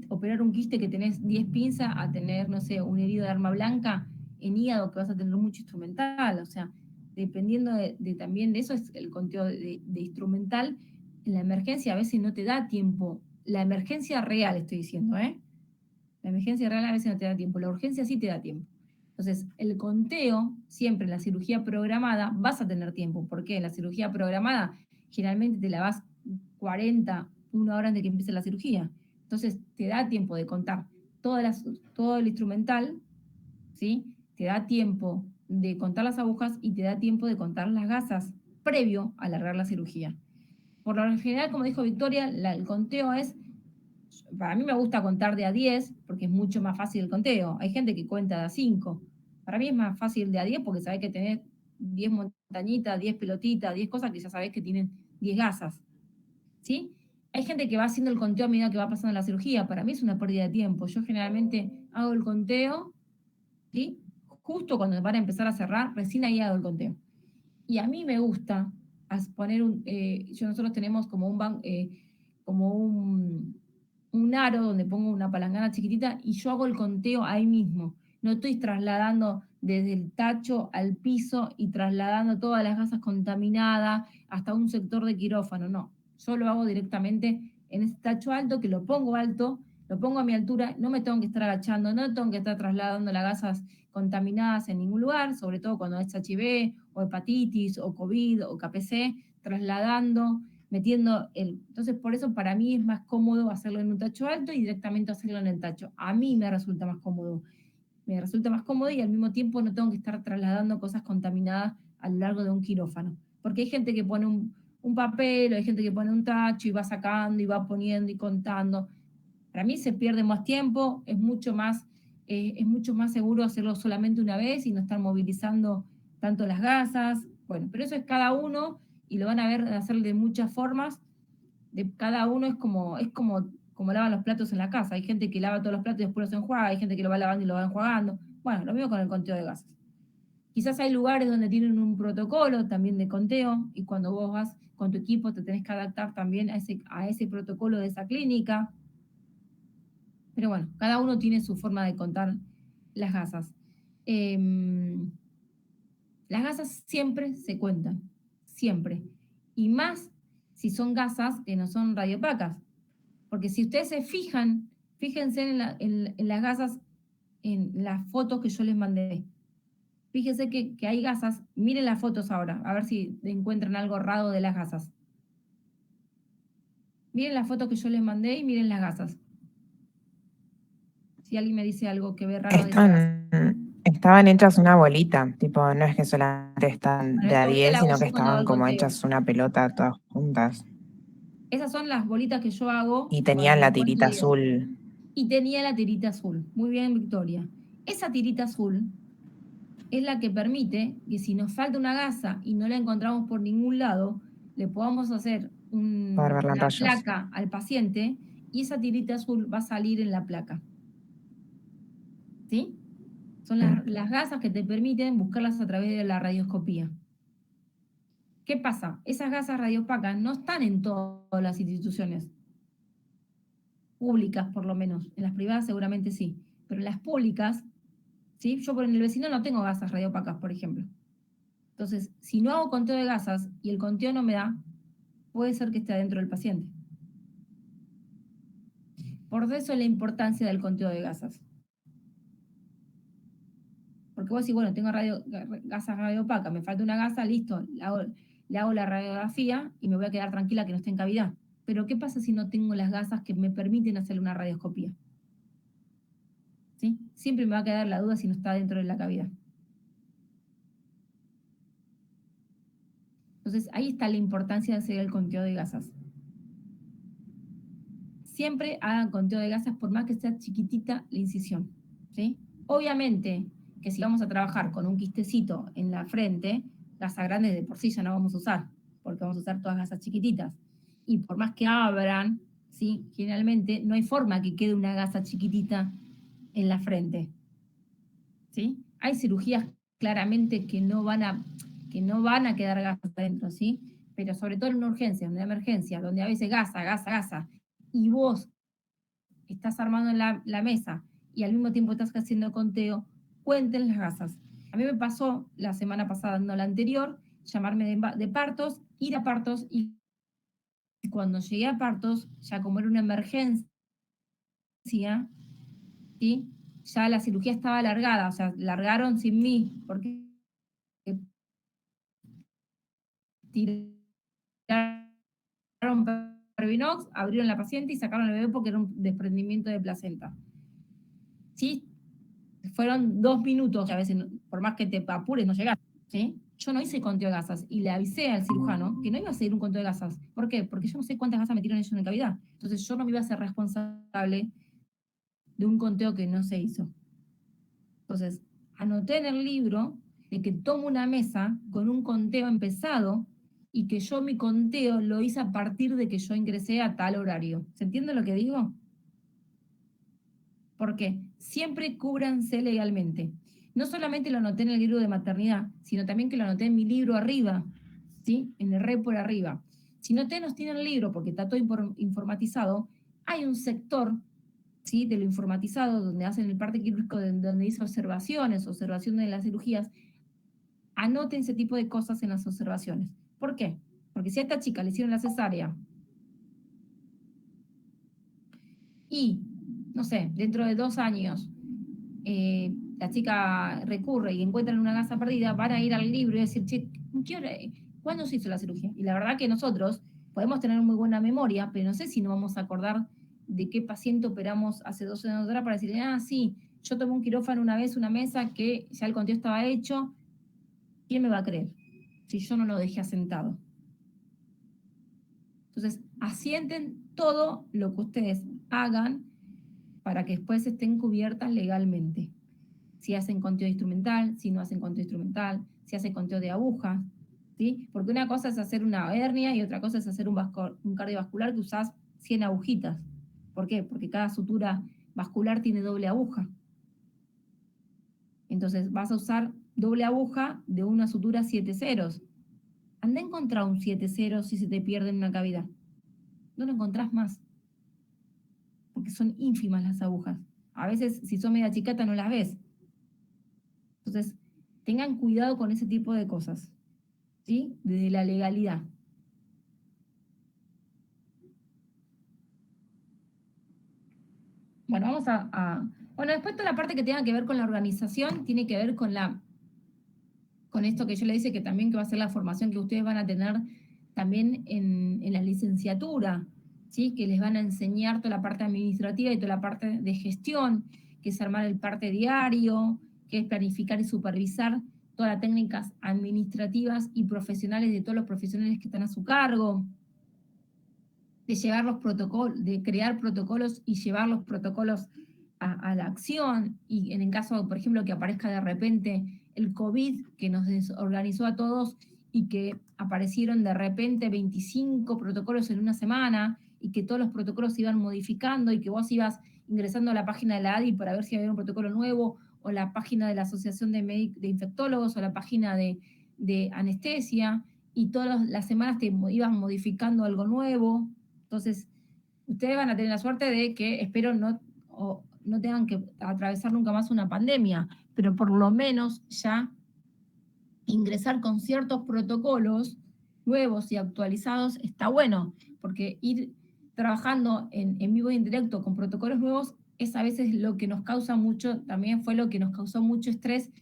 operar un quiste que tenés 10 pinzas a tener, no sé, un herido de arma blanca en hígado que vas a tener mucho instrumental. O sea, dependiendo también de eso es el conteo de instrumental. En la emergencia a veces no te da tiempo. La emergencia real estoy diciendo, ¿eh? La emergencia real a veces no te da tiempo, la urgencia sí te da tiempo. Entonces, el conteo, siempre en la cirugía programada, vas a tener tiempo. ¿Por qué? En la cirugía programada, generalmente te la vas 40, una hora antes de que empiece la cirugía. Entonces, te da tiempo de contar todo el instrumental, ¿sí? Te da tiempo de contar las agujas y te da tiempo de contar las gasas previo a alargar la cirugía. Por lo general, como dijo Victoria, el conteo es... Para mí me gusta contar de a 10 porque es mucho más fácil el conteo. Hay gente que cuenta de a 5. Para mí es más fácil de a 10 porque sabés que tenés 10 montañitas, 10 pelotitas, 10 cosas que ya sabés que tienen 10 gasas. ¿Sí? Hay gente que va haciendo el conteo a medida que va pasando la cirugía. Para mí es una pérdida de tiempo. Yo generalmente hago el conteo, ¿sí? Justo cuando van a empezar a cerrar, recién ahí hago el conteo. Y a mí me gusta poner nosotros tenemos como un aro donde pongo una palangana chiquitita y yo hago el conteo ahí mismo. No estoy trasladando desde el tacho al piso y trasladando todas las gasas contaminadas hasta un sector de quirófano, no. Yo lo hago directamente en ese tacho alto, que lo pongo alto, lo pongo a mi altura, no me tengo que estar agachando, no tengo que estar trasladando las gasas contaminadas en ningún lugar, sobre todo cuando es HIV o hepatitis o COVID o KPC, trasladando, entonces por eso para mí es más cómodo hacerlo en un tacho alto y directamente hacerlo en el tacho. A mí me resulta más cómodo. Me resulta más cómodo y al mismo tiempo no tengo que estar trasladando cosas contaminadas a lo largo de un quirófano. Porque hay gente que pone un papel, o hay gente que pone un tacho y va sacando y va poniendo y contando. Para mí se pierde más tiempo, es mucho más seguro hacerlo solamente una vez y no estar movilizando tanto las gasas. Bueno, pero eso es cada uno y lo van a ver hacer de muchas formas. De cada uno es como lavan los platos en la casa. Hay gente que lava todos los platos y después los enjuaga, hay gente que lo va lavando y lo va enjuagando. Bueno, lo mismo con el conteo de gases. Quizás hay lugares donde tienen un protocolo también de conteo y cuando vos vas con tu equipo te tenés que adaptar también a ese protocolo de esa clínica. Pero bueno, cada uno tiene su forma de contar las gasas. Las gasas siempre se cuentan, siempre. Y más si son gasas que no son radiopacas. Porque si ustedes se fijan, fíjense en las gasas, en las fotos que yo les mandé. Fíjense que hay gasas, miren las fotos ahora, a ver si encuentran algo raro de las gasas. Miren las fotos que yo les mandé y miren las gasas. Si alguien me dice algo que ve raro de esas gasas. Estaban hechas una bolita, tipo, no es que solamente están Bueno, de a esta bolita 10, la hago sino que yo cuando hago estaban el como conteo. hechas una pelota todas juntas. Esas son las bolitas que yo hago Y cuando tenían la cuento tirita digo. azul. Y tenía la tirita azul. Muy bien, Victoria. Esa tirita azul es la que permite que si nos falta una gasa y no la encontramos por ningún lado, le podamos hacer Poder verla en una rayos. placa al paciente y esa tirita azul va a salir en la placa. ¿Sí? Son las gasas que te permiten buscarlas a través de la radioscopía. ¿Qué pasa? Esas gasas radiopacas no están en todas las instituciones públicas, por lo menos. En las privadas seguramente sí. Pero en las públicas, ¿sí? Yo en el vecino no tengo gasas radiopacas, por ejemplo. Entonces, si no hago conteo de gasas y el conteo no me da, puede ser que esté adentro del paciente. Por eso la importancia del conteo de gasas. Porque vos decís, bueno, tengo gasas radiopacas, me falta una gasa, listo, le hago la radiografía y me voy a quedar tranquila que no esté en cavidad. Pero ¿qué pasa si no tengo las gasas que me permiten hacer una radioscopía? ¿Sí? Siempre me va a quedar la duda si no está dentro de la cavidad. Entonces, ahí está la importancia de hacer el conteo de gasas. Siempre hagan conteo de gasas por más que sea chiquitita la incisión, ¿sí? Obviamente que si vamos a trabajar con un quistecito en la frente, gasas grandes de por sí ya no vamos a usar, porque vamos a usar todas gasas chiquititas. Y por más que abran, ¿sí? Generalmente no hay forma que quede una gasa chiquitita en la frente, ¿sí? Hay cirugías claramente que no van a quedar gasas adentro, ¿sí? Pero sobre todo en una urgencia, en una emergencia, donde a veces gasa, y vos estás armando la mesa y al mismo tiempo estás haciendo conteo, cuenten las gasas. A mí me pasó la semana pasada, no la anterior, llamarme de partos, ir a partos y cuando llegué a partos, ya como era una emergencia, ¿sí? Ya la cirugía estaba alargada, o sea, largaron sin mí, porque tiraron Pervinox, abrieron la paciente y sacaron al bebé porque era un desprendimiento de placenta. ¿Sí? Fueron 2 minutos, a veces, por más que te apures, no llegas, ¿sí? Yo no hice conteo de gasas y le avisé al cirujano que no iba a hacer un conteo de gasas. ¿Por qué? Porque yo no sé cuántas gasas metieron ellos en cavidad. Entonces yo no me iba a ser responsable de un conteo que no se hizo. Entonces, anoté en el libro de que tomo una mesa con un conteo empezado y que yo mi conteo lo hice a partir de que yo ingresé a tal horario. ¿Se entiende lo que digo? ¿Por qué? Siempre cúbranse legalmente. No solamente lo anoté en el libro de maternidad, sino también que lo anoté en mi libro arriba, ¿sí? En el re por arriba. Si no ustedes no tienen el libro, porque está todo informatizado, hay un sector, ¿sí? De lo informatizado, donde hacen el parte quirúrgico, donde dice observaciones de las cirugías. Anoten ese tipo de cosas en las observaciones. ¿Por qué? Porque si a esta chica le hicieron la cesárea y, no sé, dentro de 2 años la chica recurre y encuentran una gasa perdida, van a ir al libro y decir, che, ¿cuándo se hizo la cirugía? Y la verdad que nosotros podemos tener muy buena memoria, pero no sé si nos vamos a acordar de qué paciente operamos hace 12 años atrás para decirle, sí, yo tomé un quirófano una vez, una mesa, que ya el conteo estaba hecho. ¿Quién me va a creer si yo no lo dejé asentado? Entonces, asienten todo lo que ustedes hagan para que después estén cubiertas legalmente. Si hacen conteo instrumental, si no hacen conteo instrumental, si hacen conteo de agujas, ¿sí? Porque una cosa es hacer una hernia y otra cosa es hacer un cardiovascular que usás 100 agujitas. ¿Por qué? Porque cada sutura vascular tiene doble aguja. Entonces vas a usar doble aguja de una sutura 7 ceros. Anda a encontrar un 7 ceros si se te pierde en una cavidad. No lo encontrás más. Porque son ínfimas las agujas. A veces, si son media chiquita, no las ves. Entonces, tengan cuidado con ese tipo de cosas, ¿sí? Desde la legalidad. Bueno, bueno, después toda la parte que tenga que ver con la organización tiene que ver con esto que yo le dije, que también que va a ser la formación que ustedes van a tener también en la licenciatura, ¿sí? Que les van a enseñar toda la parte administrativa y toda la parte de gestión, que es armar el parte diario, que es planificar y supervisar todas las técnicas administrativas y profesionales de todos los profesionales que están a su cargo, de llevar los protocolos, de crear protocolos y llevar los protocolos a la acción, y en el caso, por ejemplo, que aparezca de repente el COVID, que nos desorganizó a todos y que aparecieron de repente 25 protocolos en una semana y que todos los protocolos se iban modificando y que vos ibas ingresando a la página de la ADI para ver si había un protocolo nuevo, o la página de la Asociación de Infectólogos, o la página de anestesia, y todas las semanas te iban modificando algo nuevo. Entonces, ustedes van a tener la suerte de que, espero, no tengan que atravesar nunca más una pandemia, pero por lo menos ya ingresar con ciertos protocolos nuevos y actualizados está bueno, porque ir trabajando en vivo e en directo con protocolos nuevos es a veces lo que nos causa mucho, también fue lo que nos causó mucho estrés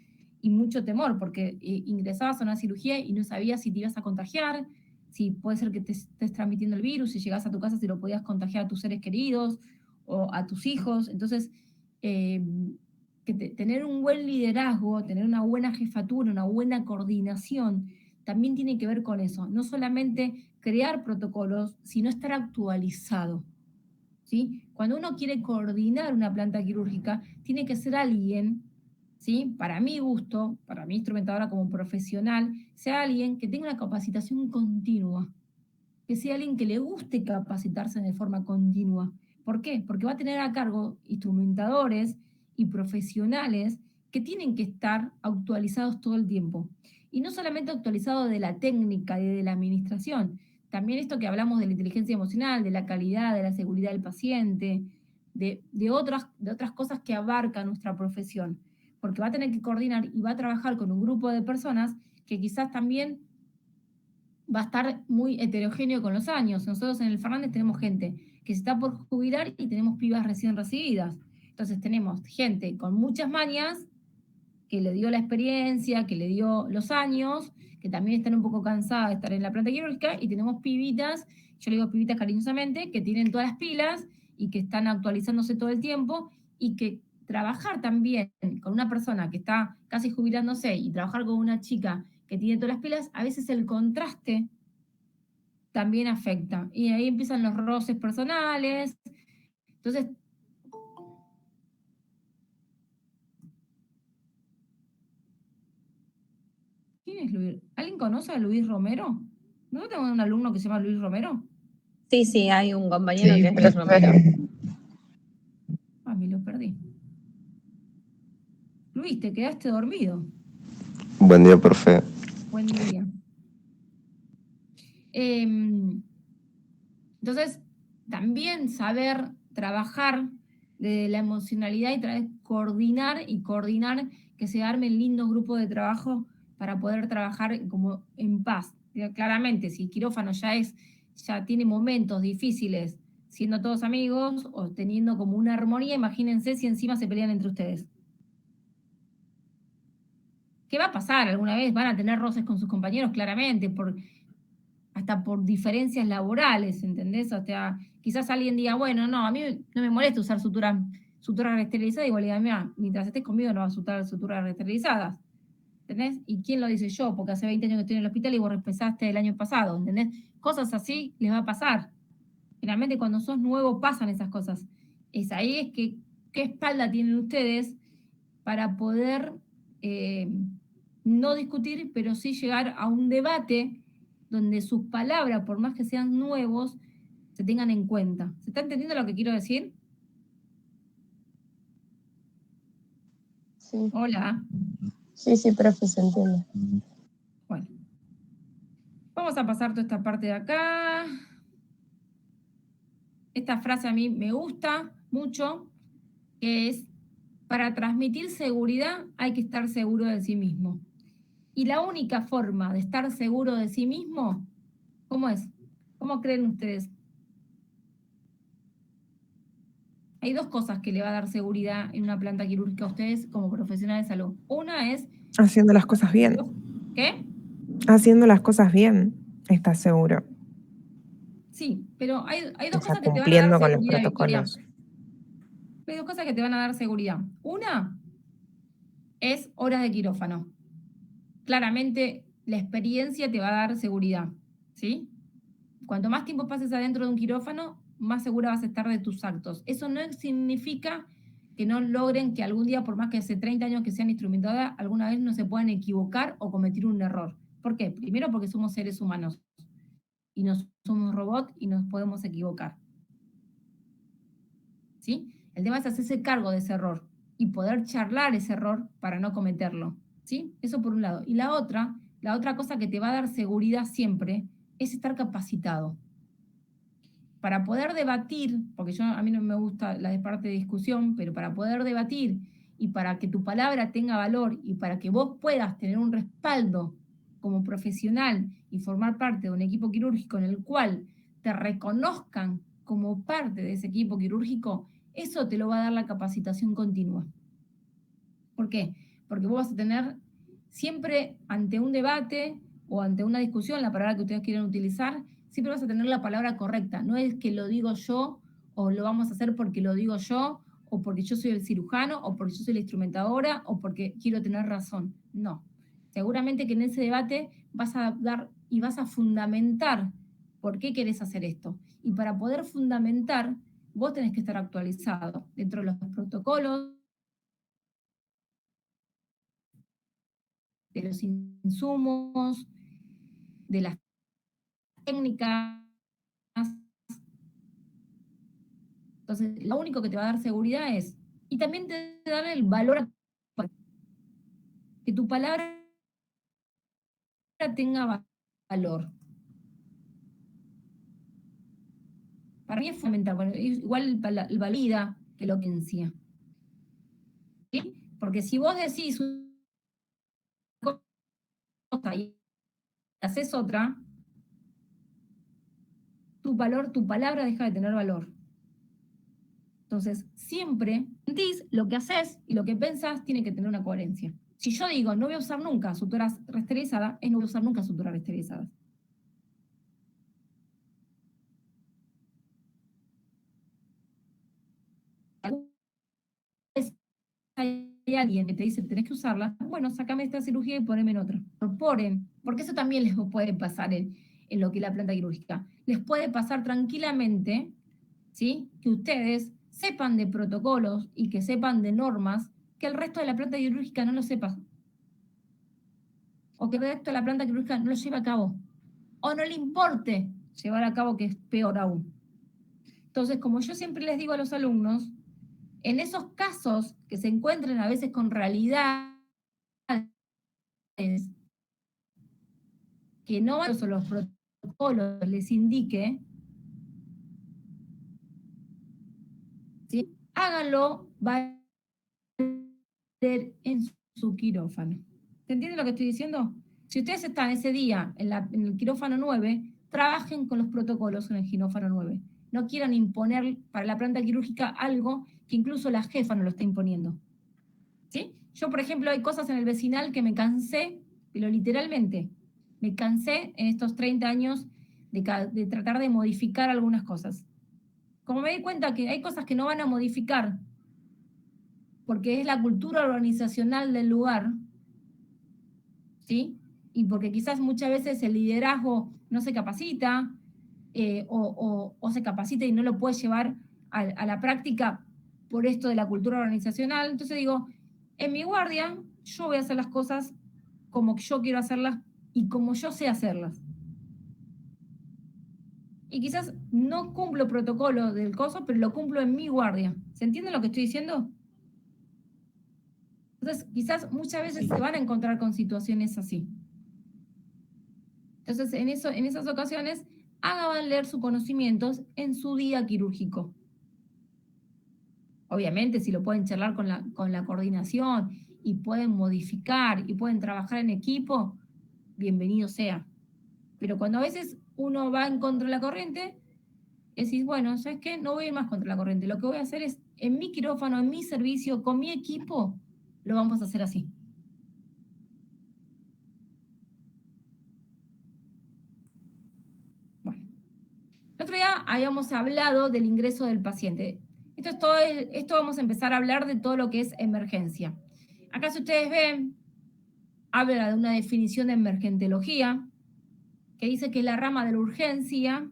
y mucho temor, porque ingresabas a una cirugía y no sabías si te ibas a contagiar, si puede ser que te estés transmitiendo el virus, si llegas a tu casa si lo podías contagiar a tus seres queridos o a tus hijos. Entonces, tener un buen liderazgo, tener una buena jefatura, una buena coordinación, también tiene que ver con eso. No solamente crear protocolos, sino estar actualizado, ¿sí? Cuando uno quiere coordinar una planta quirúrgica, tiene que ser alguien, ¿sí? Para mi gusto, para mi instrumentadora como profesional, sea alguien que tenga una capacitación continua, que sea alguien que le guste capacitarse de forma continua. ¿Por qué? Porque va a tener a cargo instrumentadores y profesionales que tienen que estar actualizados todo el tiempo. Y no solamente actualizados de la técnica y de la administración, también esto que hablamos de la inteligencia emocional, de la calidad, de la seguridad del paciente, de otras cosas que abarca nuestra profesión. Porque va a tener que coordinar y va a trabajar con un grupo de personas que quizás también va a estar muy heterogéneo con los años. Nosotros en el Fernández tenemos gente que se está por jubilar y tenemos pibas recién recibidas. Entonces tenemos gente con muchas mañas, que le dio la experiencia, que le dio los años, que también están un poco cansadas de estar en la planta quirúrgica, y tenemos pibitas, yo le digo pibitas cariñosamente, que tienen todas las pilas y que están actualizándose todo el tiempo, y que trabajar también con una persona que está casi jubilándose y trabajar con una chica que tiene todas las pilas, a veces el contraste también afecta. Y ahí empiezan los roces personales. Entonces, ¿quién es Luis? ¿Alguien conoce a Luis Romero? ¿No tengo un alumno que se llama Luis Romero? Sí, hay un compañero Sí, que es Luis Romero. Ah, me lo perdí. Luis, te quedaste dormido. Buen día, profe. Buen día. Entonces, también saber trabajar de la emocionalidad y coordinar que se armen lindos grupos de trabajo para poder trabajar como en paz. Claramente, si el quirófano ya tiene momentos difíciles siendo todos amigos o teniendo como una armonía, imagínense si encima se pelean entre ustedes. ¿Qué va a pasar? Alguna vez van a tener roces con sus compañeros, claramente, hasta por diferencias laborales, ¿entendés? O sea, quizás alguien diga, bueno, no, a mí no me molesta usar sutura resterilizada, igual diga, mira, mientras estés conmigo no vas a usar suturas resterilizadas, ¿entendés? ¿Y quién lo dice? Yo, porque hace 20 años que estoy en el hospital y vos empezaste el año pasado, ¿entendés? Cosas así les va a pasar. Generalmente cuando sos nuevo pasan esas cosas. Es ahí es que, ¿qué espalda tienen ustedes para poder no discutir, pero sí llegar a un debate donde sus palabras, por más que sean nuevos, se tengan en cuenta? ¿Se está entendiendo lo que quiero decir? Sí, Hola. sí, profe, se entiende. Bueno. Vamos a pasar toda esta parte de acá. Esta frase a mí me gusta mucho, que es Para transmitir seguridad hay que estar seguro de sí mismo. Y la única forma de estar seguro de sí mismo, ¿cómo es? ¿Cómo creen ustedes? Hay dos cosas que le va a dar seguridad en una planta quirúrgica a ustedes como profesionales de salud. Una es... Haciendo las cosas bien. ¿Qué? Haciendo las cosas bien, estás seguro. Sí, pero hay dos O sea, cosas que te van a dar cumpliendo con los seguridad, Victoria. protocolos. Hay dos cosas que te van a dar seguridad. Una es horas de quirófano. Claramente, la experiencia te va a dar seguridad, ¿sí? Cuanto más tiempo pases adentro de un quirófano, más segura vas a estar de tus actos. Eso no significa que no logren que algún día, por más que hace 30 años que sean instrumentadoras, alguna vez no se puedan equivocar o cometer un error. ¿Por qué? Primero porque somos seres humanos y no somos robots y nos podemos equivocar. ¿Sí? El tema es hacerse cargo de ese error y poder charlar ese error para no cometerlo. ¿Sí? Eso por un lado. Y la otra cosa que te va a dar seguridad siempre es estar capacitado. Para poder debatir, porque a mí no me gusta la parte de discusión, pero para poder debatir y para que tu palabra tenga valor y para que vos puedas tener un respaldo como profesional y formar parte de un equipo quirúrgico en el cual te reconozcan como parte de ese equipo quirúrgico, eso te lo va a dar la capacitación continua. ¿Por qué? Porque vos vas a tener siempre ante un debate o ante una discusión, la palabra que ustedes quieren utilizar, siempre vas a tener la palabra correcta. No es que lo digo yo, o lo vamos a hacer porque lo digo yo, o porque yo soy el cirujano, o porque yo soy la instrumentadora, o porque quiero tener razón. No. Seguramente que en ese debate vas a dar y vas a fundamentar por qué querés hacer esto. Y para poder fundamentar, vos tenés que estar actualizado dentro de los protocolos, de los insumos, de las técnicas. Entonces, lo único que te va a dar seguridad es, y también te da el valor, que tu palabra tenga valor. Para mí es fundamental, bueno, igual el valida que lo que encía. ¿Sí? Porque si vos decís una cosa y haces otra, tu palabra deja de tener valor. Entonces, siempre sentís lo que haces y lo que pensás tiene que tener una coherencia. Si yo digo, no voy a usar nunca suturas resterilizadas, no voy a usar nunca suturas resterilizadas. Hay alguien que te dice, tenés que usarla, bueno, sácame esta cirugía y poneme en otra. Incorporen, porque eso también les puede pasar en lo que es la planta quirúrgica. Les puede pasar tranquilamente, ¿sí? Que ustedes sepan de protocolos y que sepan de normas que el resto de la planta quirúrgica no lo sepa. O que el resto de la planta quirúrgica no lo lleve a cabo. O no le importe llevar a cabo, que es peor aún. Entonces, como yo siempre les digo a los alumnos, en esos casos que se encuentren a veces con realidades que no van a los protocolos les indique, ¿sí? Háganlo valer en su quirófano. ¿Se entiende lo que estoy diciendo? Si ustedes están ese día en el quirófano 9, trabajen con los protocolos en el quirófano 9. No quieran imponer para la planta quirúrgica algo que incluso la jefa no lo está imponiendo. ¿Sí? Yo, por ejemplo, hay cosas en el vecinal que me cansé, pero literalmente, me cansé en estos 30 años de tratar de modificar algunas cosas. Como me di cuenta que hay cosas que no van a modificar, porque es la cultura organizacional del lugar, ¿sí? Y porque quizás muchas veces el liderazgo no se capacita, o se capacita y no lo puede llevar a la práctica por esto de la cultura organizacional. Entonces digo, en mi guardia, yo voy a hacer las cosas como yo quiero hacerlas y como yo sé hacerlas. Y quizás no cumplo protocolo del coso, pero lo cumplo en mi guardia. ¿Se entiende lo que estoy diciendo? Entonces, quizás muchas veces se van a encontrar con situaciones así. Entonces, en esas ocasiones, haga valer sus conocimientos en su día quirúrgico. Obviamente, si lo pueden charlar con la coordinación y pueden modificar y pueden trabajar en equipo, bienvenido sea. Pero cuando a veces uno va en contra de la corriente, decís, bueno, ¿sabes qué? No voy a ir más contra la corriente. Lo que voy a hacer es, en mi quirófano, en mi servicio, con mi equipo, lo vamos a hacer así. Bueno. El otro día habíamos hablado del ingreso del paciente. Esto vamos a empezar a hablar de todo lo que es emergencia. Acá, si ustedes ven, habla de una definición de emergentología, que dice que es la rama de la urgencia,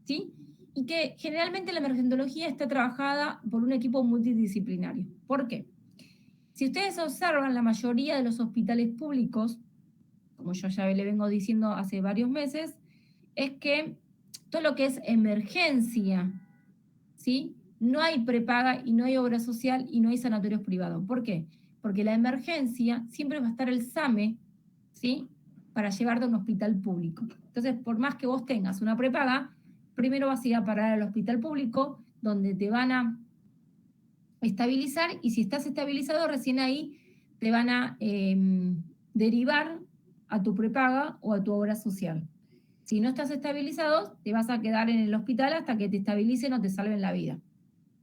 ¿sí? Y que generalmente la emergentología está trabajada por un equipo multidisciplinario. ¿Por qué? Si ustedes observan, la mayoría de los hospitales públicos, como yo ya le vengo diciendo hace varios meses, es que todo lo que es emergencia, ¿sí? No hay prepaga y no hay obra social y no hay sanatorios privados. ¿Por qué? Porque la emergencia siempre va a estar el SAME, ¿sí? Para llevarte a un hospital público. Entonces, por más que vos tengas una prepaga, primero vas a ir a parar al hospital público, donde te van a estabilizar, y si estás estabilizado, recién ahí te van a derivar a tu prepaga o a tu obra social. Si no estás estabilizado, te vas a quedar en el hospital hasta que te estabilicen o te salven la vida,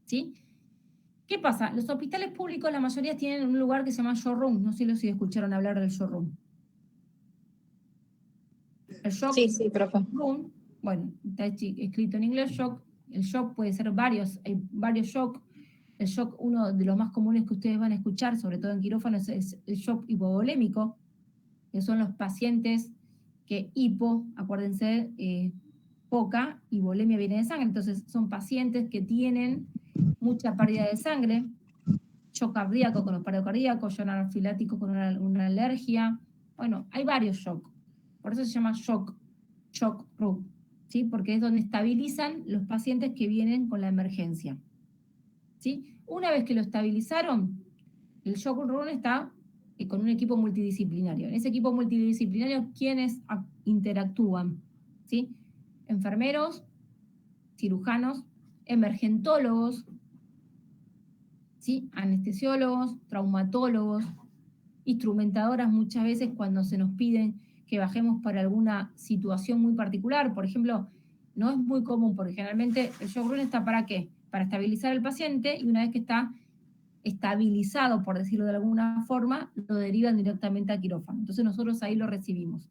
¿sí? ¿Qué pasa? Los hospitales públicos, la mayoría tienen un lugar que se llama showroom. No sé si escucharon hablar del showroom. El shock Sí, profe. room, bueno, está escrito en inglés shock. El shock puede ser hay varios shock. El shock, uno de los más comunes que ustedes van a escuchar, sobre todo en quirófano, es el shock hipovolémico, que son los pacientes que acuérdense, poca, y volemia viene de sangre. Entonces son pacientes que tienen mucha pérdida de sangre, shock cardíaco con los paros cardíacos, shock anafilático con una alergia. Bueno, hay varios shock. Por eso se llama shock room, ¿sí? Porque es donde estabilizan los pacientes que vienen con la emergencia, ¿sí? Una vez que lo estabilizaron, el shock room está con un equipo multidisciplinario. En ese equipo multidisciplinario, ¿quiénes interactúan? ¿Sí? Enfermeros, cirujanos, emergentólogos, ¿sí? Anestesiólogos, traumatólogos, instrumentadoras muchas veces cuando se nos piden que bajemos para alguna situación muy particular. Por ejemplo, no es muy común, porque generalmente el shock room está ¿para qué? Para estabilizar al paciente, y una vez que está estabilizado, por decirlo de alguna forma, lo derivan directamente a quirófano. Entonces nosotros ahí lo recibimos,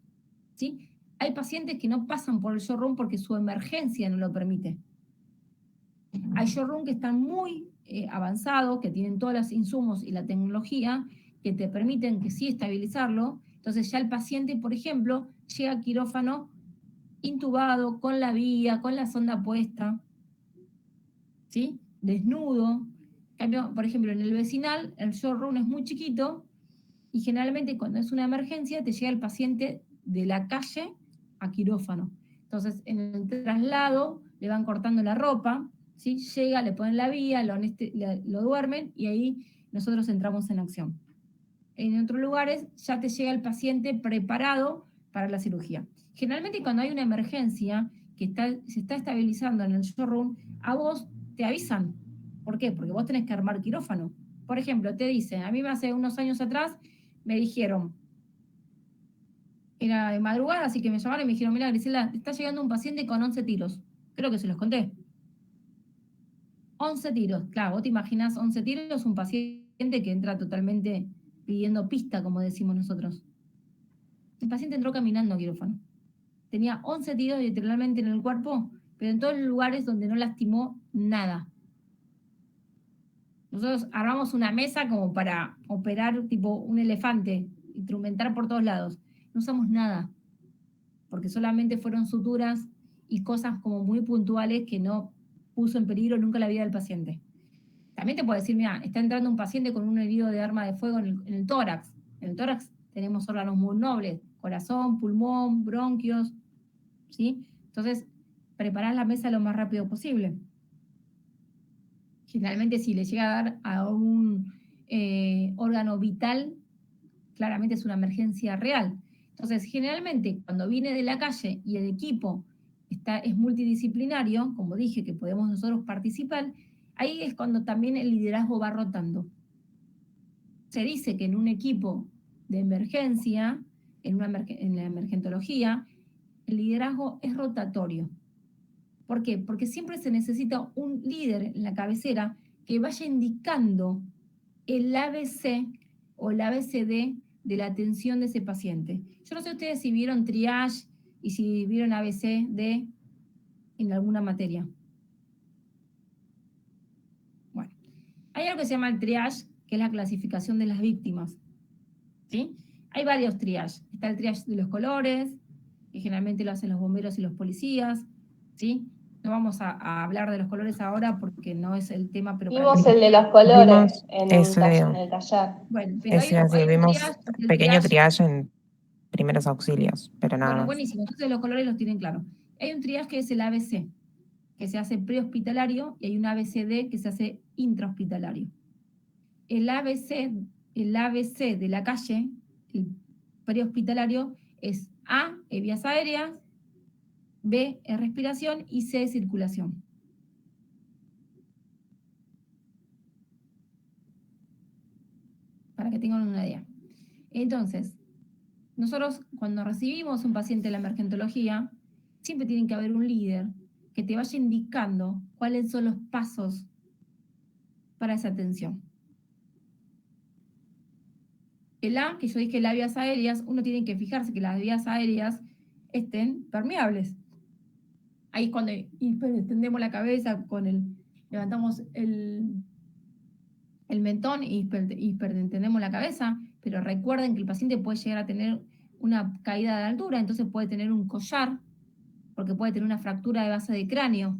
¿sí? Hay pacientes que no pasan por el shock room porque su emergencia no lo permite. Hay shock room que están muy avanzados, que tienen todos los insumos y la tecnología que te permiten que sí estabilizarlo. Entonces ya el paciente, por ejemplo, llega a quirófano intubado, con la vía, con la sonda puesta, ¿sí? Desnudo. Por ejemplo, en el vecinal, el shock room es muy chiquito, y generalmente cuando es una emergencia te llega el paciente de la calle a quirófano. Entonces, en el traslado le van cortando la ropa, ¿sí? Llega, le ponen la vía, lo duermen, y ahí nosotros entramos en acción. En otros lugares ya te llega el paciente preparado para la cirugía. Generalmente cuando hay una emergencia que se está estabilizando en el shock room, a vos te avisan. ¿Por qué? Porque vos tenés que armar quirófano. Por ejemplo, te dicen, a mí hace unos años atrás me dijeron, era de madrugada, así que me llamaron y me dijeron, mira, Grisela, está llegando un paciente con 11 tiros. Creo que se los conté. 11 tiros. Claro, vos te imaginás 11 tiros, un paciente que entra totalmente pidiendo pista, como decimos nosotros. El paciente entró caminando a quirófano. Tenía 11 tiros literalmente en el cuerpo, pero en todos los lugares donde no lastimó nada. Nosotros armamos una mesa como para operar tipo un elefante, instrumentar por todos lados. No usamos nada, porque solamente fueron suturas y cosas como muy puntuales que no puso en peligro nunca la vida del paciente. También te puedo decir, mira, está entrando un paciente con un herido de arma de fuego en el tórax. En el tórax tenemos órganos muy nobles, corazón, pulmón, bronquios, ¿sí? Entonces, preparar la mesa lo más rápido posible. Generalmente si le llega a dar a un órgano vital, claramente es una emergencia real. Entonces, generalmente cuando viene de la calle y el equipo es multidisciplinario, como dije, que podemos nosotros participar, Ahí es cuando también el liderazgo va rotando. Se dice que en un equipo de emergencia, en la emergentología, el liderazgo es rotatorio. ¿Por qué? Porque siempre se necesita un líder en la cabecera que vaya indicando el ABC o el ABCD de la atención de ese paciente. Yo no sé ustedes si vieron triage y si vieron ABCD en alguna materia. Bueno, hay algo que se llama el triage, que es la clasificación de las víctimas. ¿Sí? Hay varios triage. Está el triage de los colores, que generalmente lo hacen los bomberos y los policías. ¿Sí? No vamos a hablar de los colores ahora porque no es el tema, pero Vimos el de los colores en el taller. Bueno, pero eso, así, vimos el pequeño triage. triage en primeros auxilios, pero nada Bueno, más. buenísimo. Entonces los colores los tienen claro. Hay un triage que es el ABC, que se hace prehospitalario, y hay un ABCD que se hace intrahospitalario. El ABC de la calle, el prehospitalario, es A, vías aéreas, B, respiración, y C, circulación. Para que tengan una idea. Entonces, nosotros cuando recibimos un paciente de la emergentología, siempre tiene que haber un líder que te vaya indicando cuáles son los pasos para esa atención. El A, que yo dije las vías aéreas, uno tiene que fijarse que las vías aéreas estén permeables. Ahí es cuando extendemos la cabeza, levantamos el mentón y hipertendemos la cabeza, pero recuerden que el paciente puede llegar a tener una caída de altura, entonces puede tener un collar, porque puede tener una fractura de base de cráneo.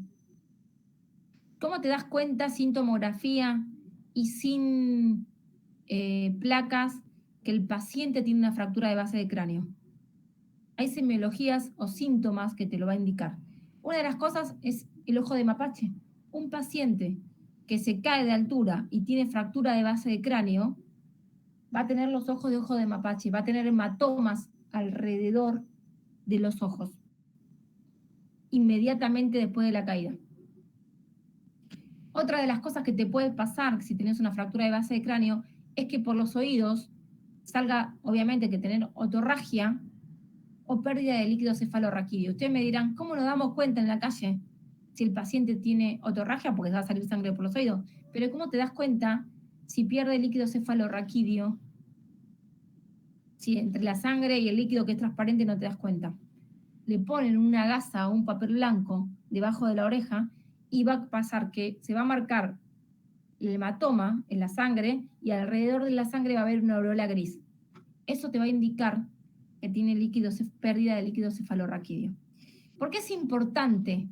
¿Cómo te das cuenta sin tomografía y sin placas que el paciente tiene una fractura de base de cráneo? Hay semiologías o síntomas que te lo va a indicar. Una de las cosas es el ojo de mapache. Un paciente que se cae de altura y tiene fractura de base de cráneo va a tener los ojos de ojo de mapache, va a tener hematomas alrededor de los ojos inmediatamente después de la caída. Otra de las cosas que te puede pasar si tienes una fractura de base de cráneo es que por los oídos salga, obviamente, que tener otorragia o pérdida de líquido cefalorraquídeo. Ustedes me dirán, ¿cómo nos damos cuenta en la calle si el paciente tiene otorragia? Porque va a salir sangre por los oídos. Pero ¿cómo te das cuenta si pierde líquido cefalorraquídeo? Si entre la sangre y el líquido que es transparente no te das cuenta. Le ponen una gasa o un papel blanco debajo de la oreja y va a pasar que se va a marcar el hematoma en la sangre y alrededor de la sangre va a haber una aureola gris. Eso te va a indicar que tiene pérdida de líquido cefalorraquídeo. ¿Por qué es importante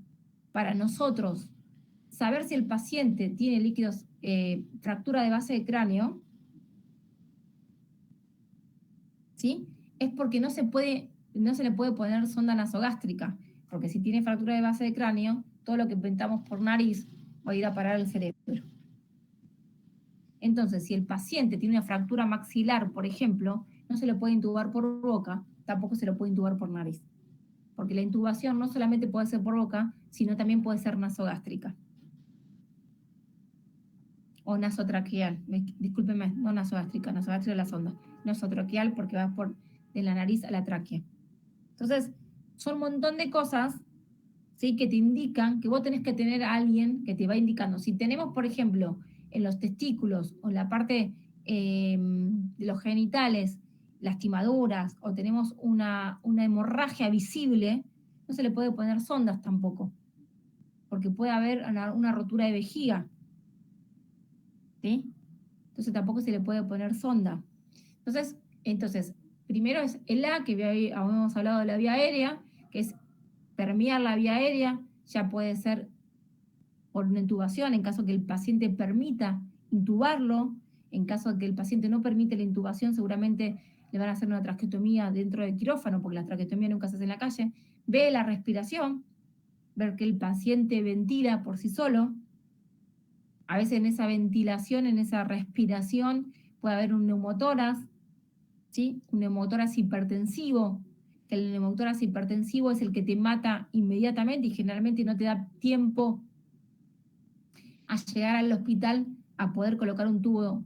para nosotros saber si el paciente tiene fractura de base de cráneo? ¿Sí? Es porque no se le puede poner sonda nasogástrica, porque si tiene fractura de base de cráneo, todo lo que inventamos por nariz va a ir a parar al cerebro. Entonces, si el paciente tiene una fractura maxilar, por ejemplo, no se le puede intubar por boca, tampoco se le puede intubar por nariz. Porque la intubación no solamente puede ser por boca, sino también puede ser nasogástrica. O nasotraqueal, discúlpenme, no nasogástrica es la sonda. Nasotraqueal porque va de la nariz a la tráquea. Entonces, son un montón de cosas, ¿sí?, que te indican que vos tenés que tener a alguien que te va indicando. Si tenemos, por ejemplo, en los testículos o en la parte de los genitales, lastimaduras, o tenemos una hemorragia visible, no se le puede poner sondas tampoco, porque puede haber una rotura de vejiga, ¿sí? Entonces tampoco se le puede poner sonda. Entonces primero es el A, que habíamos hablado de la vía aérea, que es permear la vía aérea, ya puede ser por una intubación, en caso que el paciente permita intubarlo. En caso de que el paciente no permite la intubación, seguramente le van a hacer una traqueotomía dentro del quirófano, porque la traqueotomía nunca se hace en la calle. Ve la respiración, ver que el paciente ventila por sí solo. A veces en esa ventilación, en esa respiración, puede haber un neumotórax, ¿sí? Un neumotórax hipertensivo, que el neumotórax hipertensivo es el que te mata inmediatamente y generalmente no te da tiempo a llegar al hospital a poder colocar un tubo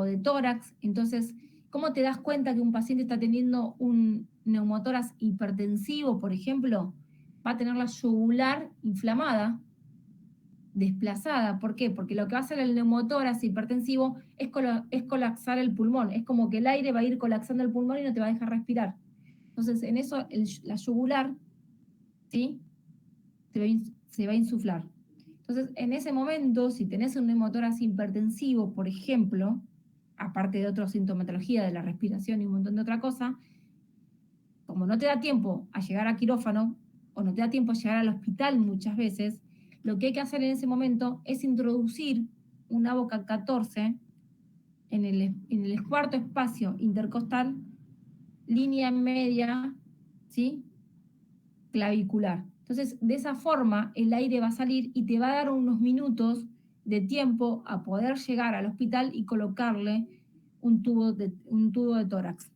de tórax. Entonces, ¿cómo te das cuenta que un paciente está teniendo un neumotórax hipertensivo, por ejemplo? Va a tener la yugular inflamada, desplazada. ¿Por qué? Porque lo que va a hacer el neumotórax hipertensivo es colapsar el pulmón. Es como que el aire va a ir colapsando el pulmón y no te va a dejar respirar. Entonces, en eso, la yugular, ¿sí?, se va a insuflar. Entonces, en ese momento, si tenés un neumotórax hipertensivo, por ejemplo, aparte de otra sintomatología de la respiración y un montón de otra cosa, como no te da tiempo a llegar a quirófano, o no te da tiempo a llegar al hospital muchas veces, lo que hay que hacer en ese momento es introducir una boca 14 en el cuarto espacio intercostal, línea media, ¿sí?, clavicular. Entonces, de esa forma, el aire va a salir y te va a dar unos minutos de tiempo a poder llegar al hospital y colocarle un tubo de tórax.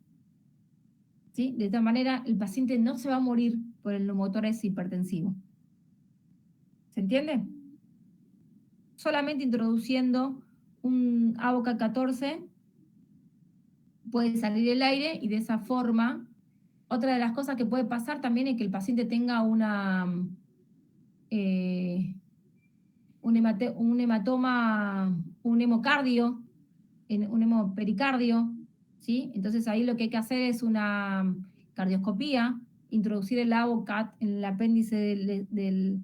¿Sí? De esta manera, el paciente no se va a morir por el neumotórax hipertensivo. ¿Se entiende? Solamente introduciendo un ABOCA 14 puede salir el aire y de esa forma. Otra de las cosas que puede pasar también es que el paciente tenga un hematoma, un hemocardio, un hemopericardio, ¿sí? Entonces ahí lo que hay que hacer es una cardioscopía, introducir el ABOCAT en el apéndice del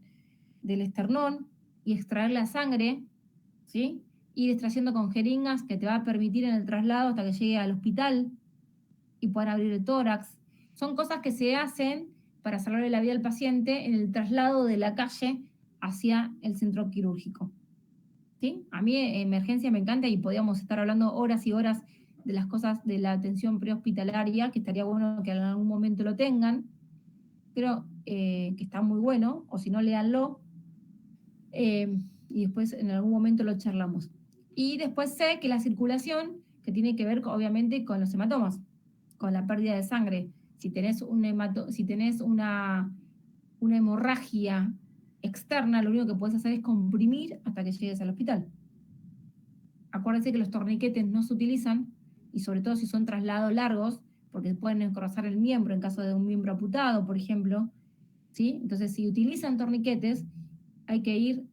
esternón y extraer la sangre, ¿sí? Ir extrayendo con jeringas que te va a permitir en el traslado hasta que llegue al hospital y poder abrir el tórax. Son cosas que se hacen para salvarle la vida al paciente en el traslado de la calle hacia el centro quirúrgico. ¿Sí? A mí emergencia me encanta y podíamos estar hablando horas y horas de las cosas de la atención prehospitalaria, que estaría bueno que en algún momento lo tengan, pero que está muy bueno, o si no, léanlo, y después en algún momento lo charlamos. Y después sé que la circulación, que tiene que ver obviamente con los hematomas, con la pérdida de sangre. Si tenés una hemorragia externa, lo único que puedes hacer es comprimir hasta que llegues al hospital. Acuérdense que los torniquetes no se utilizan, y sobre todo si son traslados largos, porque pueden encorvazar el miembro en caso de un miembro amputado, por ejemplo, ¿sí? Entonces, si utilizan torniquetes, hay que ir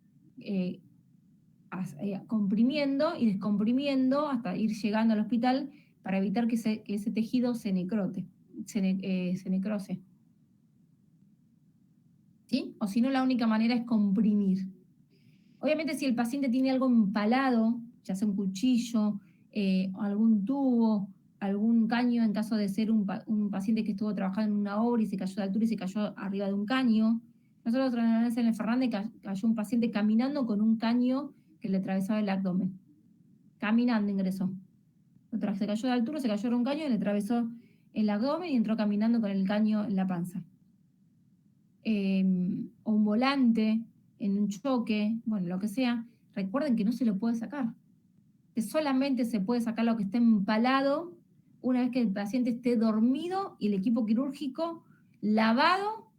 comprimiendo y descomprimiendo hasta ir llegando al hospital para evitar que ese tejido se necrose. ¿Sí? O si no, la única manera es comprimir. Obviamente, si el paciente tiene algo empalado, ya sea un cuchillo, algún tubo, algún caño, en caso de ser un paciente que estuvo trabajando en una obra y se cayó de altura y se cayó arriba de un caño. Nosotros otra vez en el Fernández cayó un paciente caminando con un caño que le atravesaba el abdomen. Caminando ingresó. Se cayó de altura, se cayó de un caño y le atravesó el abdomen y entró caminando con el caño en la panza. O un volante en un choque, bueno, lo que sea. Recuerden que no se lo puede sacar. Que solamente se puede sacar lo que esté empalado una vez que el paciente esté dormido y el equipo quirúrgico lavado,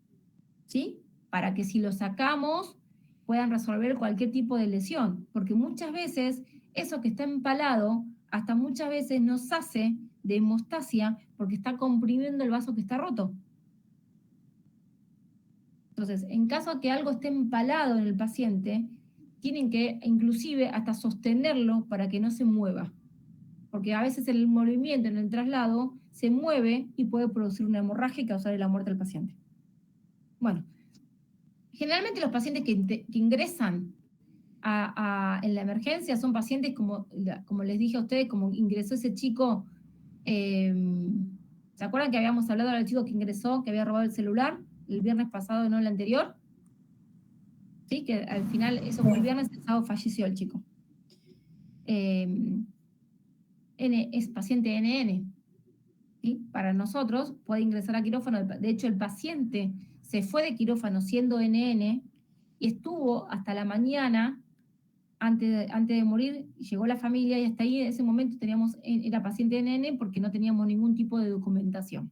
¿sí? Para que si lo sacamos puedan resolver cualquier tipo de lesión. Porque muchas veces eso que está empalado, hasta muchas veces nos hace de hemostasia porque está comprimiendo el vaso que está roto. Entonces, en caso de que algo esté empalado en el paciente, tienen que inclusive hasta sostenerlo para que no se mueva. Porque a veces el movimiento en el traslado se mueve y puede producir una hemorragia y causar la muerte al paciente. Bueno, generalmente los pacientes que ingresan en la emergencia son pacientes como les dije a ustedes, como ingresó ese chico, ¿se acuerdan que habíamos hablado del chico que ingresó, que había robado el celular el viernes pasado, no el anterior? ¿Sí? Que al final, eso fue el viernes, el sábado falleció el chico. Es paciente NN. ¿Sí? Para nosotros puede ingresar a quirófano. De hecho, el paciente se fue de quirófano siendo NN y estuvo hasta la mañana antes de morir. Llegó la familia y hasta ahí en ese momento era paciente NN porque no teníamos ningún tipo de documentación.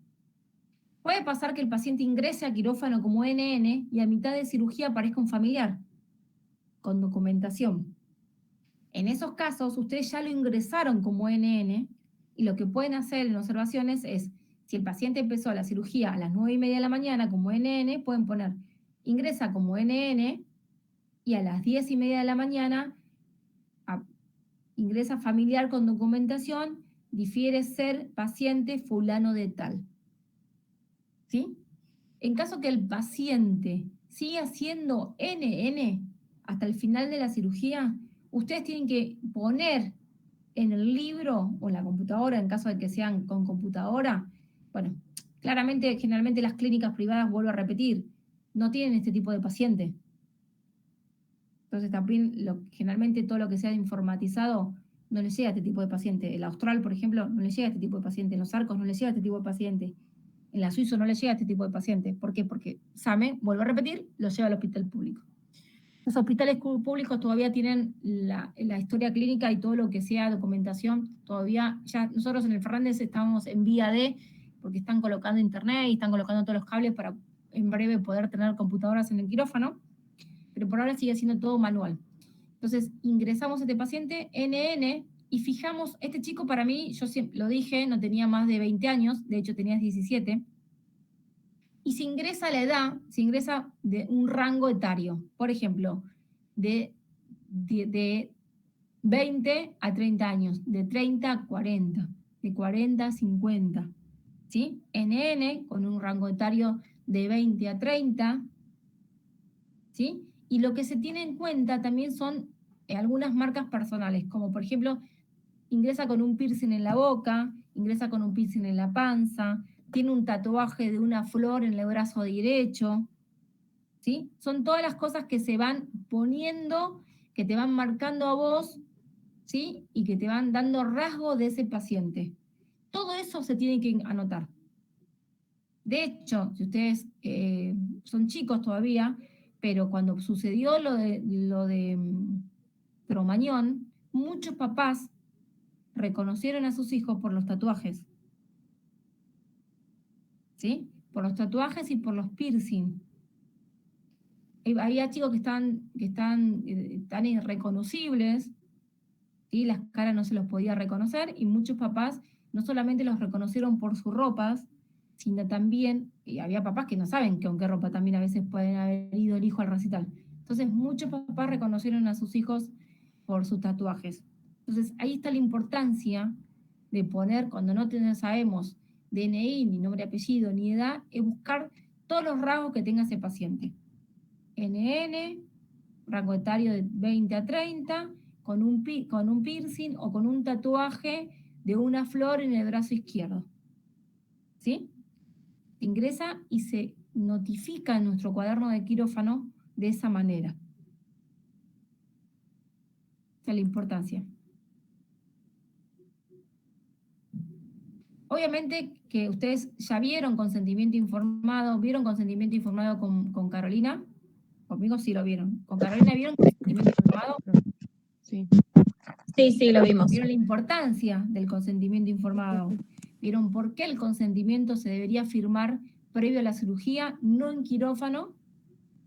Puede pasar que el paciente ingrese a quirófano como NN y a mitad de cirugía aparezca un familiar con documentación. En esos casos, ustedes ya lo ingresaron como NN y lo que pueden hacer en observaciones es, si el paciente empezó la cirugía a las 9:30 de la mañana como NN, pueden poner ingresa como NN y a las 10:30 de la mañana ingresa familiar con documentación, difiere ser paciente fulano de tal. ¿Sí? En caso que el paciente siga siendo NN hasta el final de la cirugía, ustedes tienen que poner en el libro o en la computadora, en caso de que sean con computadora, bueno, claramente, generalmente las clínicas privadas, vuelvo a repetir, no tienen este tipo de paciente. Entonces también generalmente todo lo que sea informatizado no le llega a este tipo de paciente. El Austral, por ejemplo, no le llega a este tipo de paciente. En los Arcos no le llega a este tipo de paciente. En la Suizo no le llega a este tipo de paciente. ¿Por qué? Porque SAME, vuelvo a repetir, lo lleva al hospital público. Los hospitales públicos todavía tienen la historia clínica y todo lo que sea documentación. Todavía, ya nosotros en el Fernández estamos en vía de, porque están colocando internet y están colocando todos los cables para en breve poder tener computadoras en el quirófano, pero por ahora sigue siendo todo manual. Entonces, ingresamos a este paciente, NN, y fijamos, este chico para mí, yo siempre lo dije, no tenía más de 20 años, de hecho tenía 17, y se ingresa la edad, se ingresa de un rango etario, por ejemplo, de 20 a 30 años, de 30 a 40, de 40 a 50, ¿sí? NN, con un rango etario de 20 a 30, ¿sí? Y lo que se tiene en cuenta también son algunas marcas personales, como por ejemplo, ingresa con un piercing en la boca, ingresa con un piercing en la panza, tiene un tatuaje de una flor en el brazo derecho, ¿sí? Son todas las cosas que se van poniendo, que te van marcando a vos, ¿sí? Y que te van dando rasgo de ese paciente. Todo eso se tiene que anotar. De hecho, si ustedes son chicos todavía, pero cuando sucedió lo de Cromañón, muchos papás reconocieron a sus hijos por los tatuajes. ¿Sí? Por los tatuajes y por los piercing. Había chicos que están tan irreconocibles, ¿sí? Las caras no se los podía reconocer, y muchos papás no solamente los reconocieron por sus ropas, sino también, y había papás que no saben que con qué ropa también a veces pueden haber ido el hijo al recital. Entonces muchos papás reconocieron a sus hijos por sus tatuajes. Entonces ahí está la importancia de poner, cuando no sabemos DNI, ni nombre, apellido, ni edad, es buscar todos los rasgos que tenga ese paciente. NN, rango etario de 20 a 30, con un piercing o con un tatuaje de una flor en el brazo izquierdo. ¿Sí? Ingresa y se notifica en nuestro cuaderno de quirófano de esa manera. Esa es la importancia. Obviamente que ustedes ya vieron consentimiento informado, con Carolina. Conmigo sí lo vieron. ¿Con Carolina vieron consentimiento informado? Sí. Sí, lo vimos. Vieron la importancia del consentimiento informado. Vieron por qué el consentimiento se debería firmar previo a la cirugía, no en quirófano,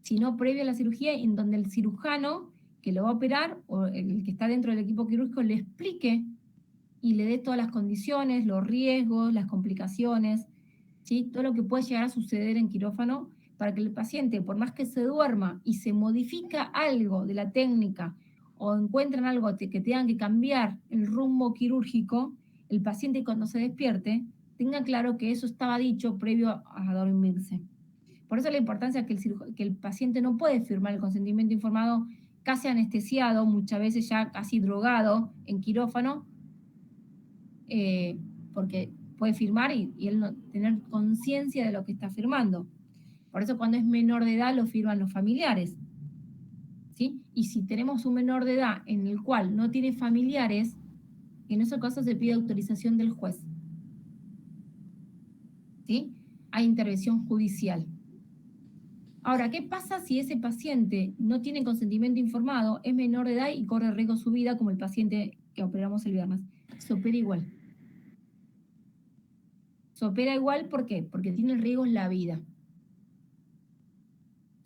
sino previo a la cirugía, en donde el cirujano que lo va a operar o el que está dentro del equipo quirúrgico le explique y le dé todas las condiciones, los riesgos, las complicaciones, ¿sí? Todo lo que puede llegar a suceder en quirófano, para que el paciente, por más que se duerma y se modifica algo de la técnica o encuentran algo que tengan que cambiar el rumbo quirúrgico, el paciente cuando se despierte tenga claro que eso estaba dicho previo a dormirse. Por eso la importancia que el paciente no puede firmar el consentimiento informado casi anestesiado, muchas veces ya casi drogado en quirófano, porque puede firmar y él no tener conciencia de lo que está firmando. Por eso cuando es menor de edad lo firman los familiares, ¿sí? Y si tenemos un menor de edad en el cual no tiene familiares, en esos casos se pide autorización del juez, ¿sí? Hay intervención judicial. Ahora, ¿qué pasa si ese paciente no tiene consentimiento informado, es menor de edad y corre riesgo su vida, como el paciente que operamos el viernes? Se opera igual. Se opera igual, ¿por qué? Porque tiene riesgos la vida.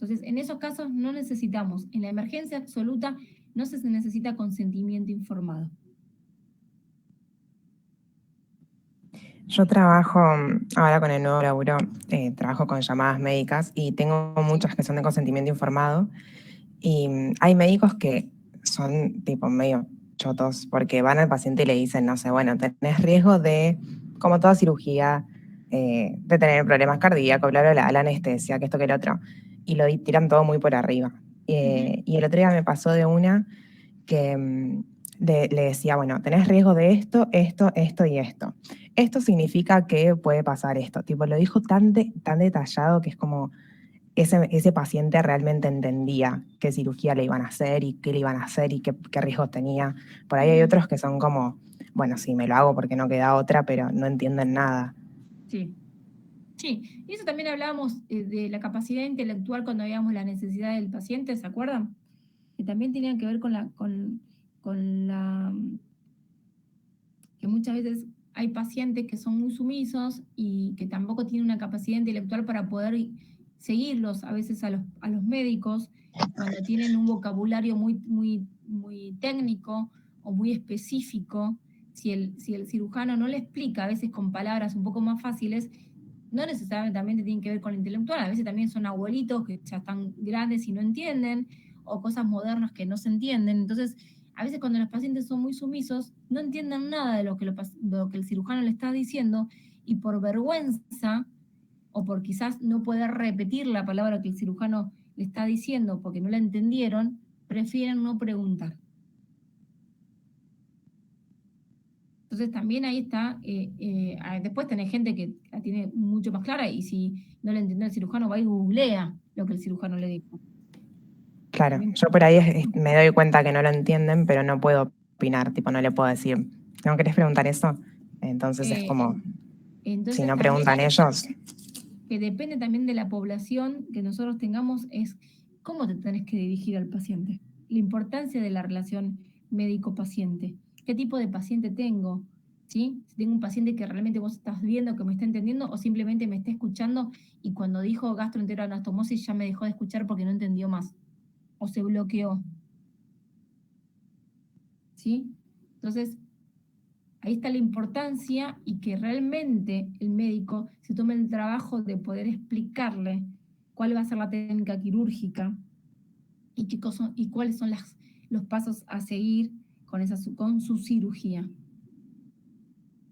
Entonces, en esos casos no necesitamos, en la emergencia absoluta no se necesita consentimiento informado. Yo trabajo ahora con el nuevo laburo, trabajo con llamadas médicas y tengo muchas que son de consentimiento informado. Y hay médicos que son tipo medio chotos porque van al paciente y le dicen, no sé, bueno, tenés riesgo de, como toda cirugía, de tener problemas cardíacos, bla, bla, bla, la anestesia, que esto, que el otro. Y lo tiran todo muy por arriba. Y el otro día me pasó de una que le decía, bueno, tenés riesgo de esto, esto, esto y esto. Esto significa que puede pasar esto. Tipo, lo dijo tan detallado que es como ese paciente realmente entendía qué cirugía le iban a hacer y qué le iban a hacer y qué riesgos tenía. Por ahí hay otros que son como, bueno, sí, me lo hago porque no queda otra, pero no entienden nada. Sí. Sí, y eso también hablábamos de la capacidad intelectual cuando veíamos la necesidad del paciente, ¿se acuerdan? Que también tenía que ver con la que muchas veces hay pacientes que son muy sumisos y que tampoco tienen una capacidad intelectual para poder seguirlos a veces a los médicos cuando tienen un vocabulario muy técnico o muy específico. Si el cirujano no le explica a veces con palabras un poco más fáciles, no necesariamente tienen que ver con lo intelectual, a veces también son abuelitos que ya están grandes y no entienden, o cosas modernas que no se entienden. Entonces, a veces cuando los pacientes son muy sumisos, no entienden nada de lo que el cirujano le está diciendo, y por vergüenza, o por quizás no poder repetir la palabra que el cirujano le está diciendo porque no la entendieron, prefieren no preguntar. Entonces también ahí está, después tenés gente que la tiene mucho más clara y si no le entendió el cirujano va y googlea lo que el cirujano le dijo. Claro, También. yo por ahí me doy cuenta que no lo entienden, pero no puedo opinar, tipo, no le puedo decir, ¿no querés preguntar eso? Entonces es como, Entonces, si no también preguntan ellos. que depende también de la población que nosotros tengamos, es cómo te tenés que dirigir al paciente. La importancia de la relación médico-paciente. ¿Qué tipo de paciente tengo? ¿Sí? Si tengo un paciente que realmente vos estás viendo que me está entendiendo o simplemente me está escuchando y cuando dijo gastroenteroanastomosis ya me dejó de escuchar porque no entendió más o se bloqueó. ¿Sí? Entonces, ahí está la importancia y que realmente el médico se tome el trabajo de poder explicarle cuál va a ser la técnica quirúrgica y cuáles son los pasos a seguir con su cirugía.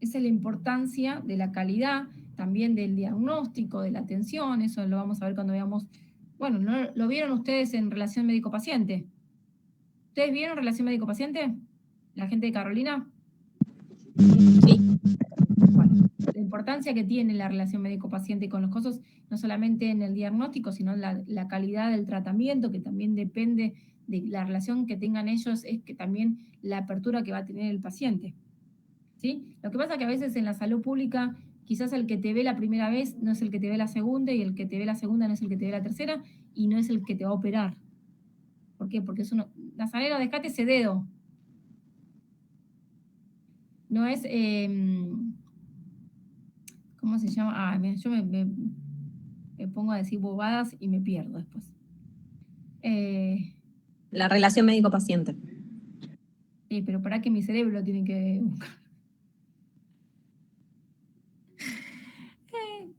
Esa es la importancia de la calidad, también del diagnóstico, de la atención, eso lo vamos a ver cuando veamos, bueno, ¿no lo vieron ustedes en relación médico-paciente? ¿Ustedes vieron relación médico-paciente? ¿La gente de Carolina? Sí. Bueno, la importancia que tiene la relación médico-paciente con los casos, no solamente en el diagnóstico, sino en la calidad del tratamiento, que también depende de la relación que tengan ellos, es que también la apertura que va a tener el paciente. ¿Sí? Lo que pasa es que a veces en la salud pública, quizás el que te ve la primera vez no es el que te ve la segunda, y el que te ve la segunda no es el que te ve la tercera, y no es el que te va a operar. ¿Por qué? Porque Nazareno, dejate ese dedo. No es... ¿cómo se llama? Yo me pongo a decir bobadas y me pierdo después. La relación médico-paciente. Sí, pero para que mi cerebro lo tiene que buscar.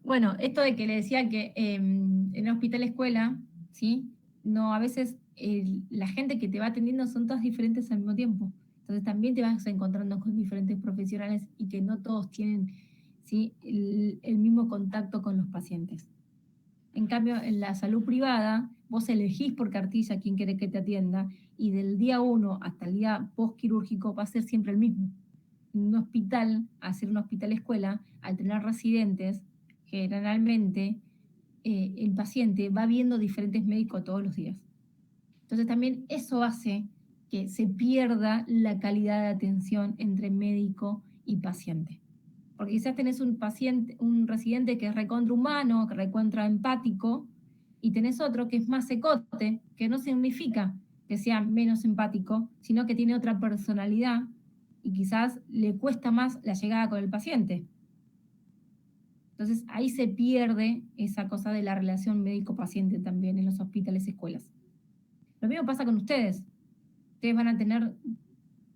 Bueno, esto de que le decía que en el hospital escuela, ¿sí? No, a veces la gente que te va atendiendo son todas diferentes al mismo tiempo. Entonces también te vas encontrando con diferentes profesionales y que no todos tienen, ¿sí? el mismo contacto con los pacientes. En cambio, en la salud privada, vos elegís por cartilla quién querés que te atienda y del día 1 hasta el día postquirúrgico va a ser siempre el mismo. En un hospital, al ser un hospital escuela, al tener residentes, generalmente el paciente va viendo diferentes médicos todos los días. Entonces también eso hace que se pierda la calidad de atención entre médico y paciente. Porque quizás tenés un residente que es recontra humano, que recontra empático, y tenés otro que es más secote, que no significa que sea menos empático, sino que tiene otra personalidad y quizás le cuesta más la llegada con el paciente. Entonces ahí se pierde esa cosa de la relación médico-paciente también en los hospitales y escuelas. Lo mismo pasa con ustedes. Ustedes van a tener,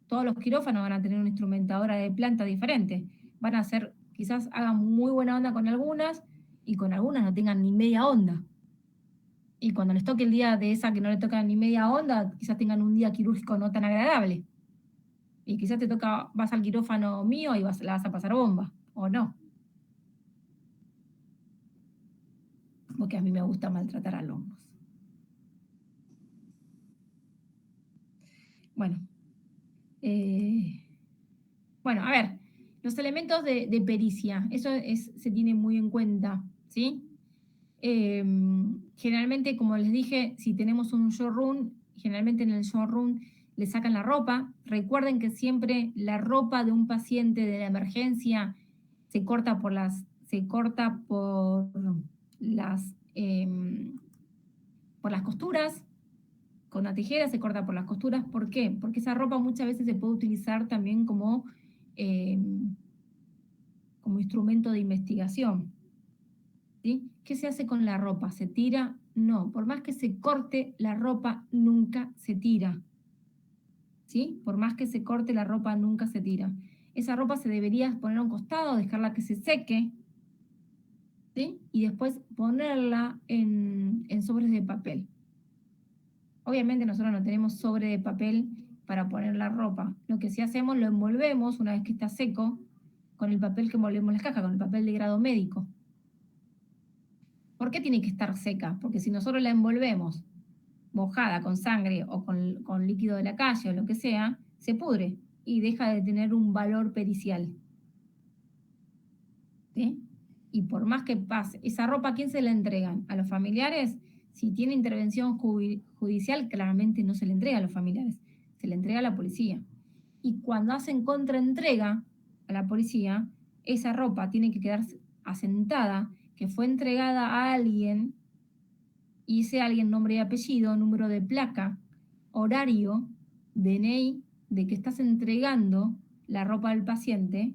todos los quirófanos van a tener una instrumentadora de planta diferente. Van a hacer, quizás hagan muy buena onda con algunas y con algunas no tengan ni media onda. Y cuando les toque el día de esa que no le toca ni media onda, quizás tengan un día quirúrgico no tan agradable. Y quizás te toca, vas al quirófano mío y la vas a pasar bomba, o no. Porque a mí me gusta maltratar alumnos. Bueno. Bueno, a ver, los elementos de pericia, eso se tiene muy en cuenta, ¿sí? Generalmente, como les dije, si tenemos un showroom, generalmente en el showroom le sacan la ropa. Recuerden que siempre la ropa de un paciente de la emergencia se corta por las costuras. Con la tijera se corta por las costuras. ¿Por qué? Porque esa ropa muchas veces se puede utilizar también como instrumento de investigación. ¿Sí? ¿Qué se hace con la ropa? ¿Se tira? No. Por más que se corte, la ropa nunca se tira. ¿Sí? Por más que se corte, la ropa nunca se tira. Esa ropa se debería poner a un costado, dejarla que se seque, ¿sí? Y después ponerla en sobres de papel. Obviamente nosotros no tenemos sobre de papel para poner la ropa. Lo que sí hacemos, lo envolvemos una vez que está seco con el papel que envolvemos las cajas, con el papel de grado médico. ¿Por qué tiene que estar seca? Porque si nosotros la envolvemos mojada con sangre o con líquido de la calle o lo que sea, se pudre y deja de tener un valor pericial. ¿Sí? Y por más que pase, esa ropa, ¿a quién se la entregan? ¿A los familiares? Si tiene intervención judicial, claramente no se le entrega a los familiares, se le entrega a la policía. Y cuando hacen contraentrega a la policía, esa ropa tiene que quedar asentada, que fue entregada a alguien, y ese alguien, nombre y apellido, número de placa, horario, DNI, de que estás entregando la ropa al paciente,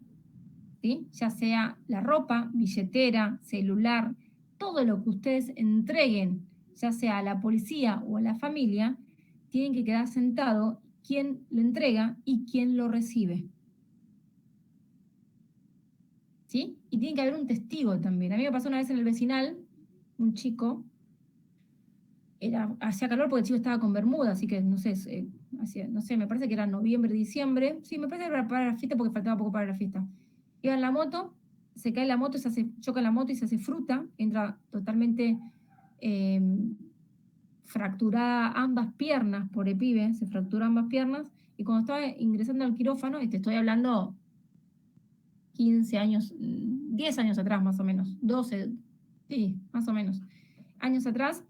¿sí? Ya sea la ropa, billetera, celular, todo lo que ustedes entreguen, ya sea a la policía o a la familia, tienen que quedar sentado quién lo entrega y quién lo recibe. ¿Sí? Y tiene que haber un testigo también. A mí me pasó una vez en el vecinal, un chico, hacía calor porque el chico estaba con bermuda, así que no sé, me parece que era noviembre, diciembre. Sí, me parece que era para la fiesta porque faltaba poco para la fiesta. Iba en la moto, se cae la moto, choca la moto y se hace fruta, entra totalmente fracturada ambas piernas por el pibe, se fracturó ambas piernas, y cuando estaba ingresando al quirófano, y te estoy hablando 15 años, 10 años atrás más o menos, 12, sí, más o menos, años atrás,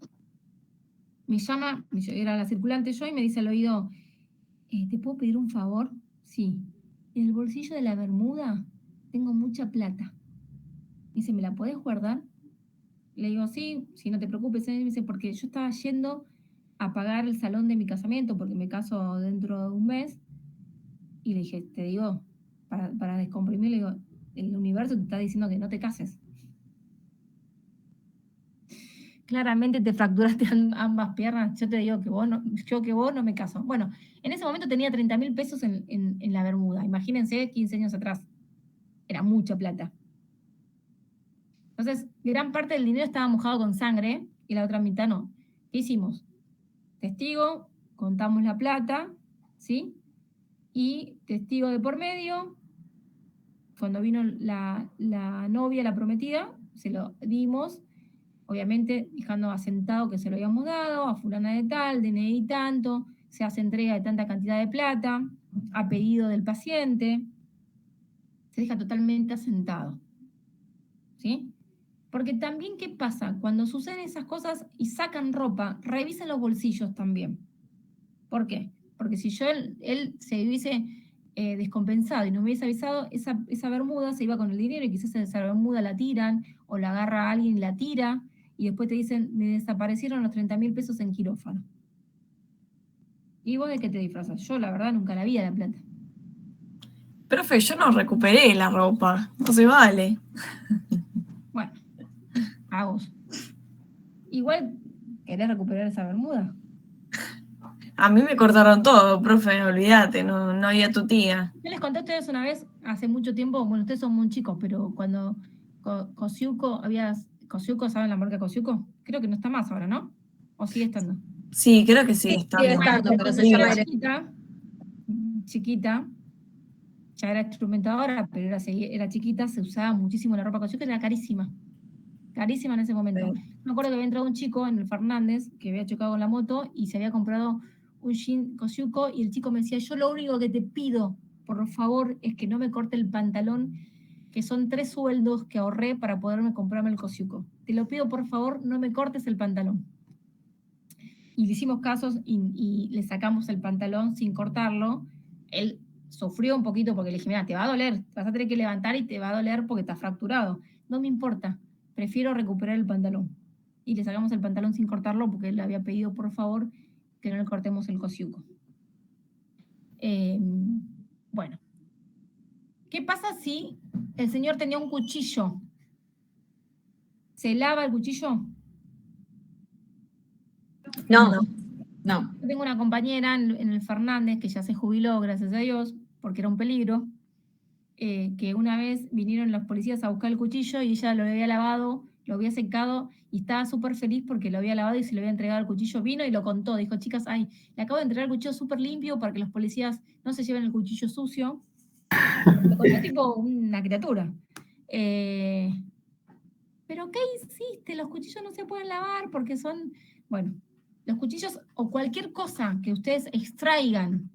me llama, era la circulante yo, y me dice al oído, ¿te puedo pedir un favor? Sí. En el bolsillo de la bermuda tengo mucha plata. Dice, ¿me la podés guardar? Le digo, sí, no te preocupes. Me dice, porque yo estaba yendo a pagar el salón de mi casamiento, porque me caso dentro de un mes. Y le dije, te digo, para descomprimir, le digo, el universo te está diciendo que no te cases. Claramente te fracturaste ambas piernas. Yo te digo que vos no me caso. Bueno, en ese momento tenía 30.000 pesos en la bermuda. Imagínense, 15 años atrás. Era mucha plata. Entonces, gran parte del dinero estaba mojado con sangre y la otra mitad no. ¿Qué hicimos? Testigo, contamos la plata, ¿sí? Y testigo de por medio, cuando vino la novia, la prometida, se lo dimos, obviamente dejando asentado que se lo habíamos dado, a fulana de tal, DNI tanto, se hace entrega de tanta cantidad de plata, a pedido del paciente, se deja totalmente asentado, ¿sí? Porque también, ¿qué pasa? Cuando suceden esas cosas y sacan ropa, revisen los bolsillos también. ¿Por qué? Porque si él se hubiese descompensado y no me hubiese avisado, esa bermuda se iba con el dinero y quizás esa bermuda la tiran o la agarra a alguien y la tira y después te dicen, me desaparecieron los 30.000 pesos en quirófano. ¿Y vos de qué te disfrazas? Yo, la verdad, nunca la vi a la plata. Profe, yo no recuperé la ropa, no se vale. A vos. Igual, ¿querés recuperar esa bermuda? A mí me cortaron todo, profe, olvídate, no había tu tía. Yo les conté a ustedes una vez, hace mucho tiempo, bueno, ustedes son muy chicos, pero cuando Kosiuko Kosiuko, ¿saben la marca Kosiuko? Creo que no está más ahora, ¿no? ¿O sigue estando? Sí, creo que sí, Sí, está sigue bien. estando, pero Cuando se yo llama era Eres. chiquita, ya era instrumentadora, pero era chiquita, se usaba muchísimo la ropa Kosiuko, era carísima. Carísima en ese momento. Me acuerdo que había entrado un chico en el Fernández que había chocado con la moto y se había comprado un jean Kosiuko y el chico me decía, yo lo único que te pido, por favor, es que no me corte el pantalón, que son 3 sueldos que ahorré para poderme comprarme el Kosiuko. Te lo pido, por favor, no me cortes el pantalón. Y le hicimos casos y le sacamos el pantalón sin cortarlo. Él sufrió un poquito porque le dije, mira, te va a doler, vas a tener que levantar y te va a doler porque está fracturado. No me importa, prefiero recuperar el pantalón. Y le sacamos el pantalón sin cortarlo porque él le había pedido, por favor, que no le cortemos el Kosiuko. Bueno, ¿qué pasa si el señor tenía un cuchillo? ¿Se lava el cuchillo? No, no. Yo tengo una compañera en el Fernández que ya se jubiló, gracias a Dios, porque era un peligro, que una vez vinieron los policías a buscar el cuchillo y ella lo había lavado, lo había secado y estaba súper feliz porque lo había lavado y se lo había entregado el cuchillo. Vino y lo contó, dijo, chicas, ay, le acabo de entregar el cuchillo súper limpio para que los policías no se lleven el cuchillo sucio. Lo contó tipo una criatura. ¿Pero qué hiciste? Los cuchillos no se pueden lavar porque son, bueno, los cuchillos o cualquier cosa que ustedes extraigan,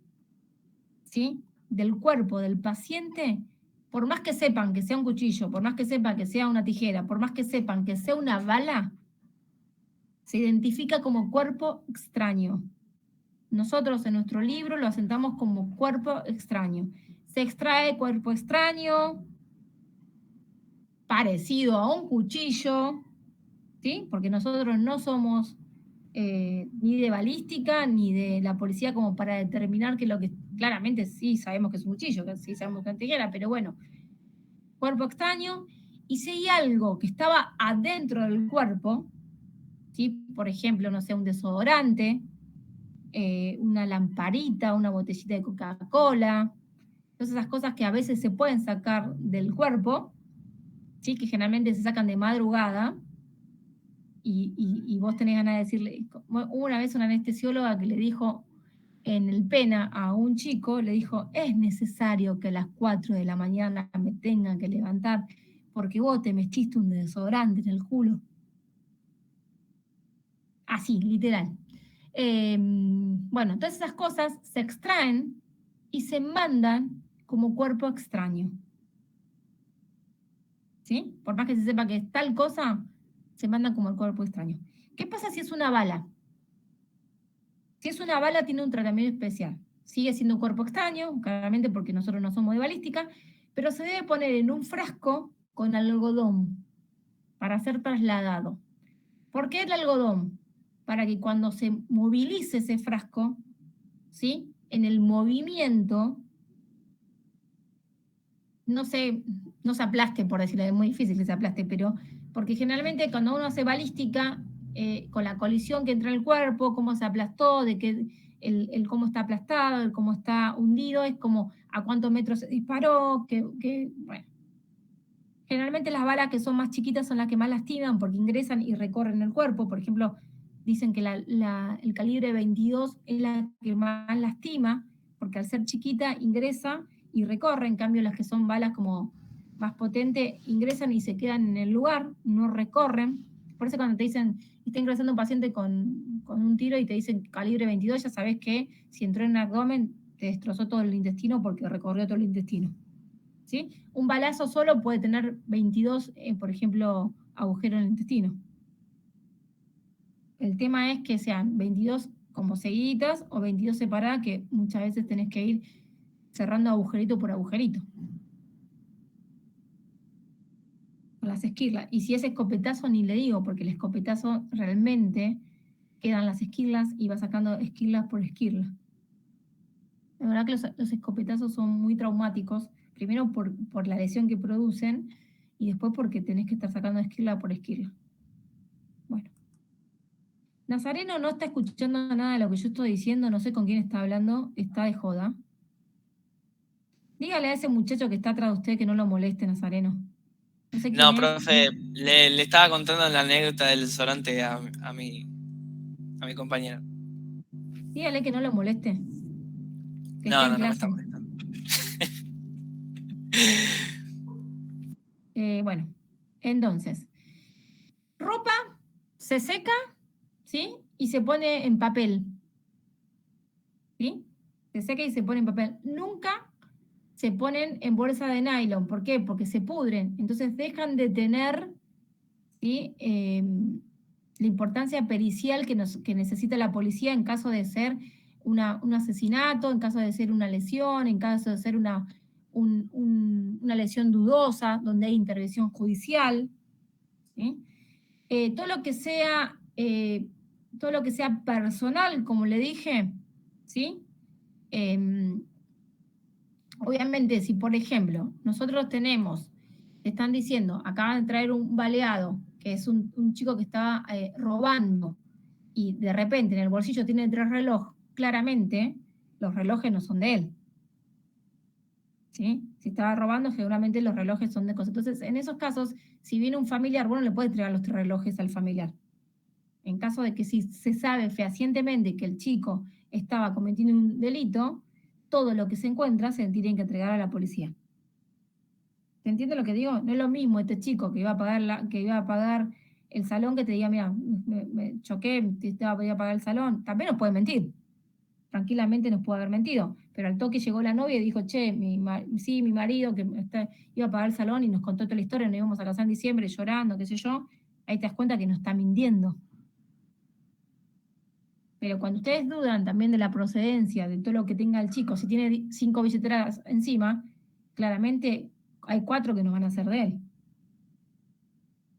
¿sí?, del cuerpo del paciente, por más que sepan que sea un cuchillo, por más que sepan que sea una tijera, por más que sepan que sea una bala, se identifica como cuerpo extraño. Nosotros en nuestro libro lo asentamos como cuerpo extraño. Se extrae cuerpo extraño, parecido a un cuchillo, ¿sí? Porque nosotros no somos ni de balística ni de la policía como para determinar que lo que claramente sí sabemos que es un cuchillo, que sí sabemos que es una tijera, pero bueno, cuerpo extraño. Y si hay algo que estaba adentro del cuerpo, ¿sí?, por ejemplo, no sé, un desodorante, una lamparita, una botellita de Coca-Cola, todas esas cosas que a veces se pueden sacar del cuerpo, ¿sí?, que generalmente se sacan de madrugada, y vos tenés ganas de decirle, hubo una vez una anestesióloga que le dijo en el PENA a un chico, le dijo, es necesario que a las 4 de la mañana me tengan que levantar porque vos te metiste un desodorante en el culo. Así, literal. Bueno, todas esas cosas se extraen y se mandan como cuerpo extraño. ¿Sí? Por más que se sepa que es tal cosa, se mandan como el cuerpo extraño. ¿Qué pasa si es una bala? Si es una bala, tiene un tratamiento especial. Sigue siendo un cuerpo extraño, claramente porque nosotros no somos de balística, pero se debe poner en un frasco con algodón para ser trasladado. ¿Por qué el algodón? Para que cuando se movilice ese frasco, ¿sí?, en el movimiento, no se aplaste, por decirlo, es muy difícil que se aplaste, pero porque generalmente cuando uno hace balística, con la colisión que entra en el cuerpo, cómo se aplastó, de que el cómo está aplastado, el cómo está hundido, es como a cuántos metros se disparó, bueno. Generalmente las balas que son más chiquitas son las que más lastiman porque ingresan y recorren el cuerpo. Por ejemplo, dicen que el calibre 22 es la que más lastima, porque al ser chiquita ingresa y recorre, en cambio las que son balas como más potentes ingresan y se quedan en el lugar, no recorren. Por eso cuando te dicen, está ingresando un paciente con un tiro y te dicen calibre 22, ya sabes que si entró en el abdomen te destrozó todo el intestino porque recorrió todo el intestino. ¿Sí? Un balazo solo puede tener 22, por ejemplo, agujeros en el intestino. El tema es que sean 22 como seguiditas o 22 separadas, que muchas veces tenés que ir cerrando agujerito por agujerito. Con las esquirlas. Y si es escopetazo, ni le digo, porque el escopetazo realmente quedan las esquirlas y va sacando esquirlas por esquirla. La verdad que los escopetazos son muy traumáticos, primero por la lesión que producen y después porque tenés que estar sacando esquirla por esquirla. Nazareno no está escuchando nada de lo que yo estoy diciendo, no sé con quién está hablando, está de joda. Dígale a ese muchacho que está atrás de usted que no lo moleste, Nazareno. No sé quién No, es. profe, le estaba contando la anécdota del desodorante a mi compañero. Dígale que no lo moleste. Que está No, en no me está clase. molestando. Bueno, entonces, ropa se seca, ¿sí? Y se pone en papel, ¿sí? Se seca y se pone en papel. Nunca se ponen en bolsa de nylon. ¿Por qué? Porque se pudren. Entonces dejan de tener, ¿sí? La importancia pericial que necesita la policía en caso de ser un asesinato, en caso de ser una lesión, en caso de ser una lesión dudosa, donde hay intervención judicial, ¿sí? Todo lo que sea personal, como le dije, ¿sí? Obviamente, si por ejemplo nosotros están diciendo, acaban de traer un baleado, que es un chico que estaba robando, y de repente en el bolsillo tiene 3 relojes, claramente los relojes no son de él. ¿Sí? Si estaba robando, seguramente los relojes son de cosas. Entonces, en esos casos, si viene un familiar, bueno, le puede entregar los 3 relojes al familiar. En caso de que si se sabe fehacientemente que el chico estaba cometiendo un delito, todo lo que se encuentra se tiene que entregar a la policía. ¿Se entiende lo que digo? No es lo mismo este chico que iba a pagar el salón que te diga, mira, me choqué, voy a pagar el salón. También nos puede mentir. Tranquilamente nos puede haber mentido. Pero al toque llegó la novia y dijo, che, mi marido que iba a pagar el salón y nos contó toda la historia, nos íbamos a casar en diciembre llorando, qué sé yo. Ahí te das cuenta que nos está mintiendo. Pero cuando ustedes dudan también de la procedencia, de todo lo que tenga el chico, si tiene 5 billeteras encima, claramente hay 4 que no van a ser de él.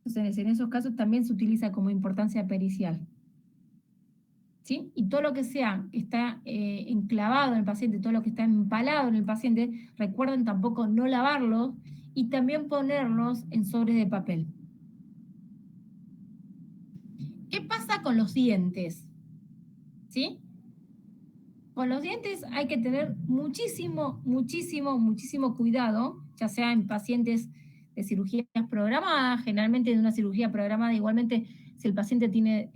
Entonces, en esos casos también se utiliza como importancia pericial. ¿Sí? Y todo lo que está enclavado en el paciente, todo lo que está empalado en el paciente, recuerden tampoco no lavarlos y también ponerlos en sobres de papel. ¿Qué pasa con los dientes? ¿Sí? Con los dientes hay que tener muchísimo cuidado, ya sea en pacientes de cirugías programadas, generalmente de una cirugía programada, igualmente si el paciente tiene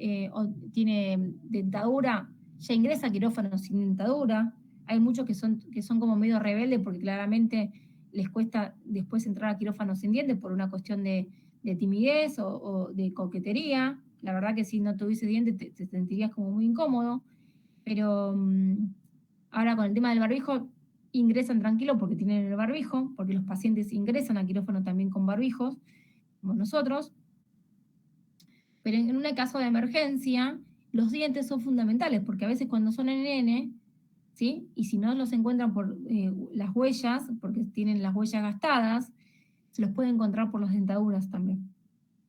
dentadura, ya ingresa a quirófano sin dentadura. Hay muchos que son como medio rebeldes porque claramente les cuesta después entrar a quirófano sin dientes por una cuestión de timidez o de coquetería. La verdad que si no tuviese dientes te sentirías como muy incómodo. Pero ahora con el tema del barbijo, ingresan tranquilos porque tienen el barbijo, porque los pacientes ingresan a quirófano también con barbijos, como nosotros. Pero en un caso de emergencia, los dientes son fundamentales, porque a veces cuando son en nene, ¿sí? Y si no los encuentran por las huellas, porque tienen las huellas gastadas, se los puede encontrar por las dentaduras también.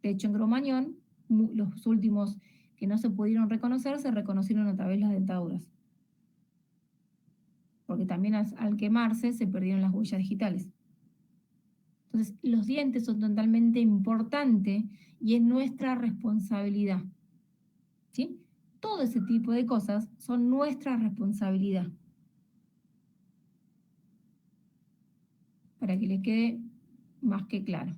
De hecho, en Cromañón, los últimos que no se pudieron reconocer, se reconocieron a través de las dentaduras. Porque también al quemarse se perdieron las huellas digitales. Entonces, los dientes son totalmente importantes y es nuestra responsabilidad. ¿Sí? Todo ese tipo de cosas son nuestra responsabilidad. Para que le quede más que claro.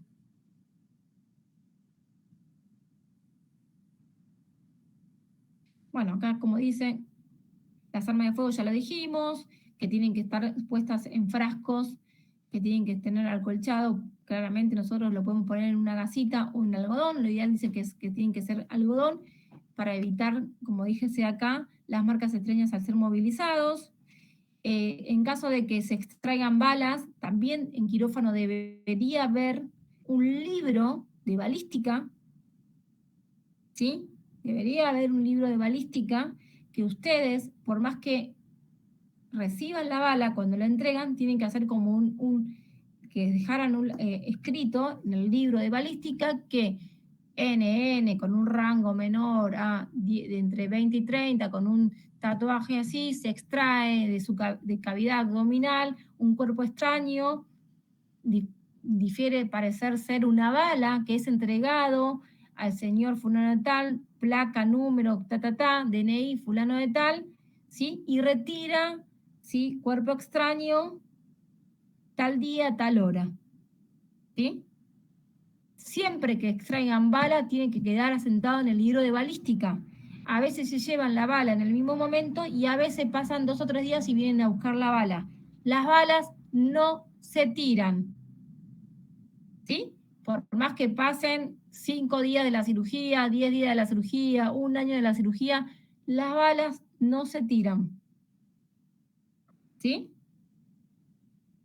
Bueno, acá como dice, las armas de fuego ya lo dijimos, que tienen que estar puestas en frascos, que tienen que tener acolchado. Claramente nosotros lo podemos poner en una gasita o en algodón. Lo ideal dice que tienen que ser algodón para evitar, como dije acá, las marcas extrañas al ser movilizados. En caso de que se extraigan balas, también en quirófano debería haber un libro de balística, ¿sí? Debería haber un libro de balística que ustedes, por más que reciban la bala, cuando la entregan, tienen que hacer como que dejaran escrito en el libro de balística que NN con un rango menor a de entre 20 y 30, con un tatuaje así, se extrae de cavidad abdominal un cuerpo extraño, difiere parecer ser una bala, que es entregado al señor fulano tal placa, número, DNI, fulano de tal, ¿sí? Y retira, ¿sí? Cuerpo extraño, tal día, tal hora, ¿sí? Siempre que extraigan bala, tiene que quedar asentado en el libro de balística. A veces se llevan la bala en el mismo momento y a veces pasan 2 o 3 días y vienen a buscar la bala. Las balas no se tiran, ¿sí? Por más que pasen 5 días de la cirugía, 10 días de la cirugía, 1 año de la cirugía, las balas no se tiran, ¿sí?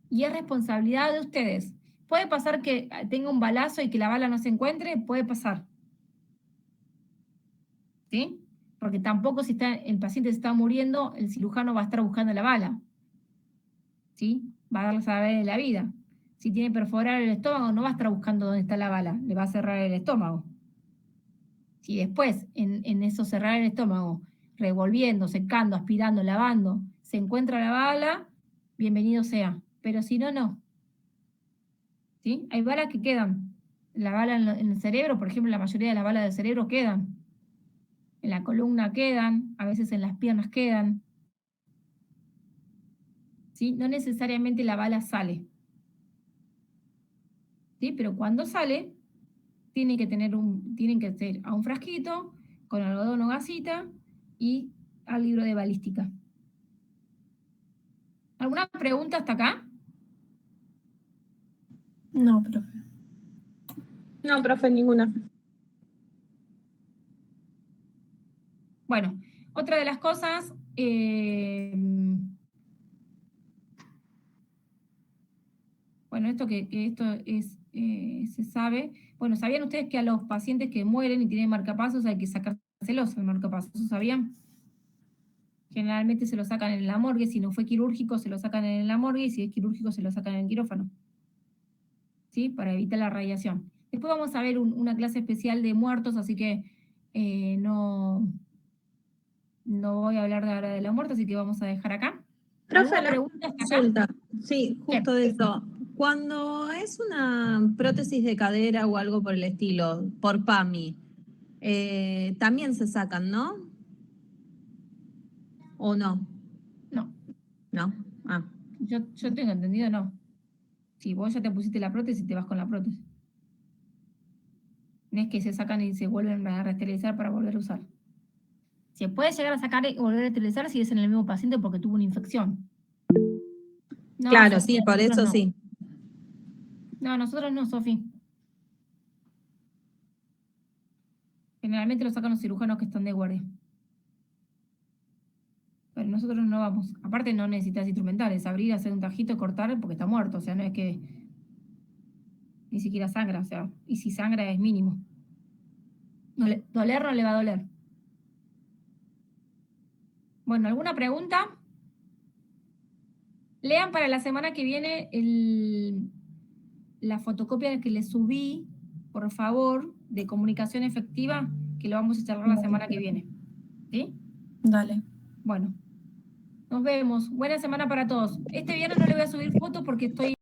Y es responsabilidad de ustedes. ¿Puede pasar que tenga un balazo y que la bala no se encuentre? Puede pasar, ¿sí? Porque tampoco si el paciente se está muriendo, el cirujano va a estar buscando la bala, ¿sí? Va a darle saber de la vida. Si tiene perforado el estómago, no va a estar buscando dónde está la bala, le va a cerrar el estómago. Si después, en eso cerrar el estómago, revolviendo, secando, aspirando, lavando, se encuentra la bala, bienvenido sea. Pero si no, no. ¿Sí? Hay balas que quedan. La bala en el cerebro, por ejemplo, la mayoría de las balas del cerebro quedan. En la columna quedan, a veces en las piernas quedan. ¿Sí? No necesariamente la bala sale. ¿Sí? Pero cuando sale, tienen que ser a un frasquito, con algodón o gasita, y al libro de balística. ¿Alguna pregunta hasta acá? No, profe. No, profe, ninguna. Bueno, otra de las cosas, bueno, esto se sabe. Bueno, ¿sabían ustedes que a los pacientes que mueren y tienen marcapasos hay que sacárselos el marcapasos? ¿Sabían? Generalmente se lo sacan en la morgue, si no fue quirúrgico se lo sacan en la morgue y si es quirúrgico se lo sacan en el quirófano. ¿Sí? Para evitar la radiación. Después vamos a ver una clase especial de muertos, así que no voy a hablar de ahora de la muerte, así que vamos a dejar acá. Profe, la pregunta hasta acá? consulta. Sí, justo de eso. Cuando es una prótesis de cadera o algo por el estilo, por PAMI, también se sacan, ¿no? ¿O no? No. ¿No? Ah. Yo tengo entendido, no. Si vos ya te pusiste la prótesis, te vas con la prótesis. No es que se sacan y se vuelven a reesterilizar para volver a usar. Se puede llegar a sacar y volver a esterilizar si es en el mismo paciente porque tuvo una infección. No, Claro, Sofía, sí, por eso no. sí. No, nosotros no, Sofi. Generalmente lo sacan los cirujanos que están de guardia. Pero nosotros no vamos. Aparte no necesitas instrumentales. Abrir, hacer un tajito, cortar, porque está muerto. O sea, no es que ni siquiera sangra. O sea, y si sangra es mínimo. Doler no le va a doler. Bueno, ¿alguna pregunta? Lean para la semana que viene la fotocopia que les subí, por favor, de comunicación efectiva, que lo vamos a charlar la semana que viene. ¿Sí? Dale. Bueno, nos vemos. Buena semana para todos. Este viernes no le voy a subir fotos porque estoy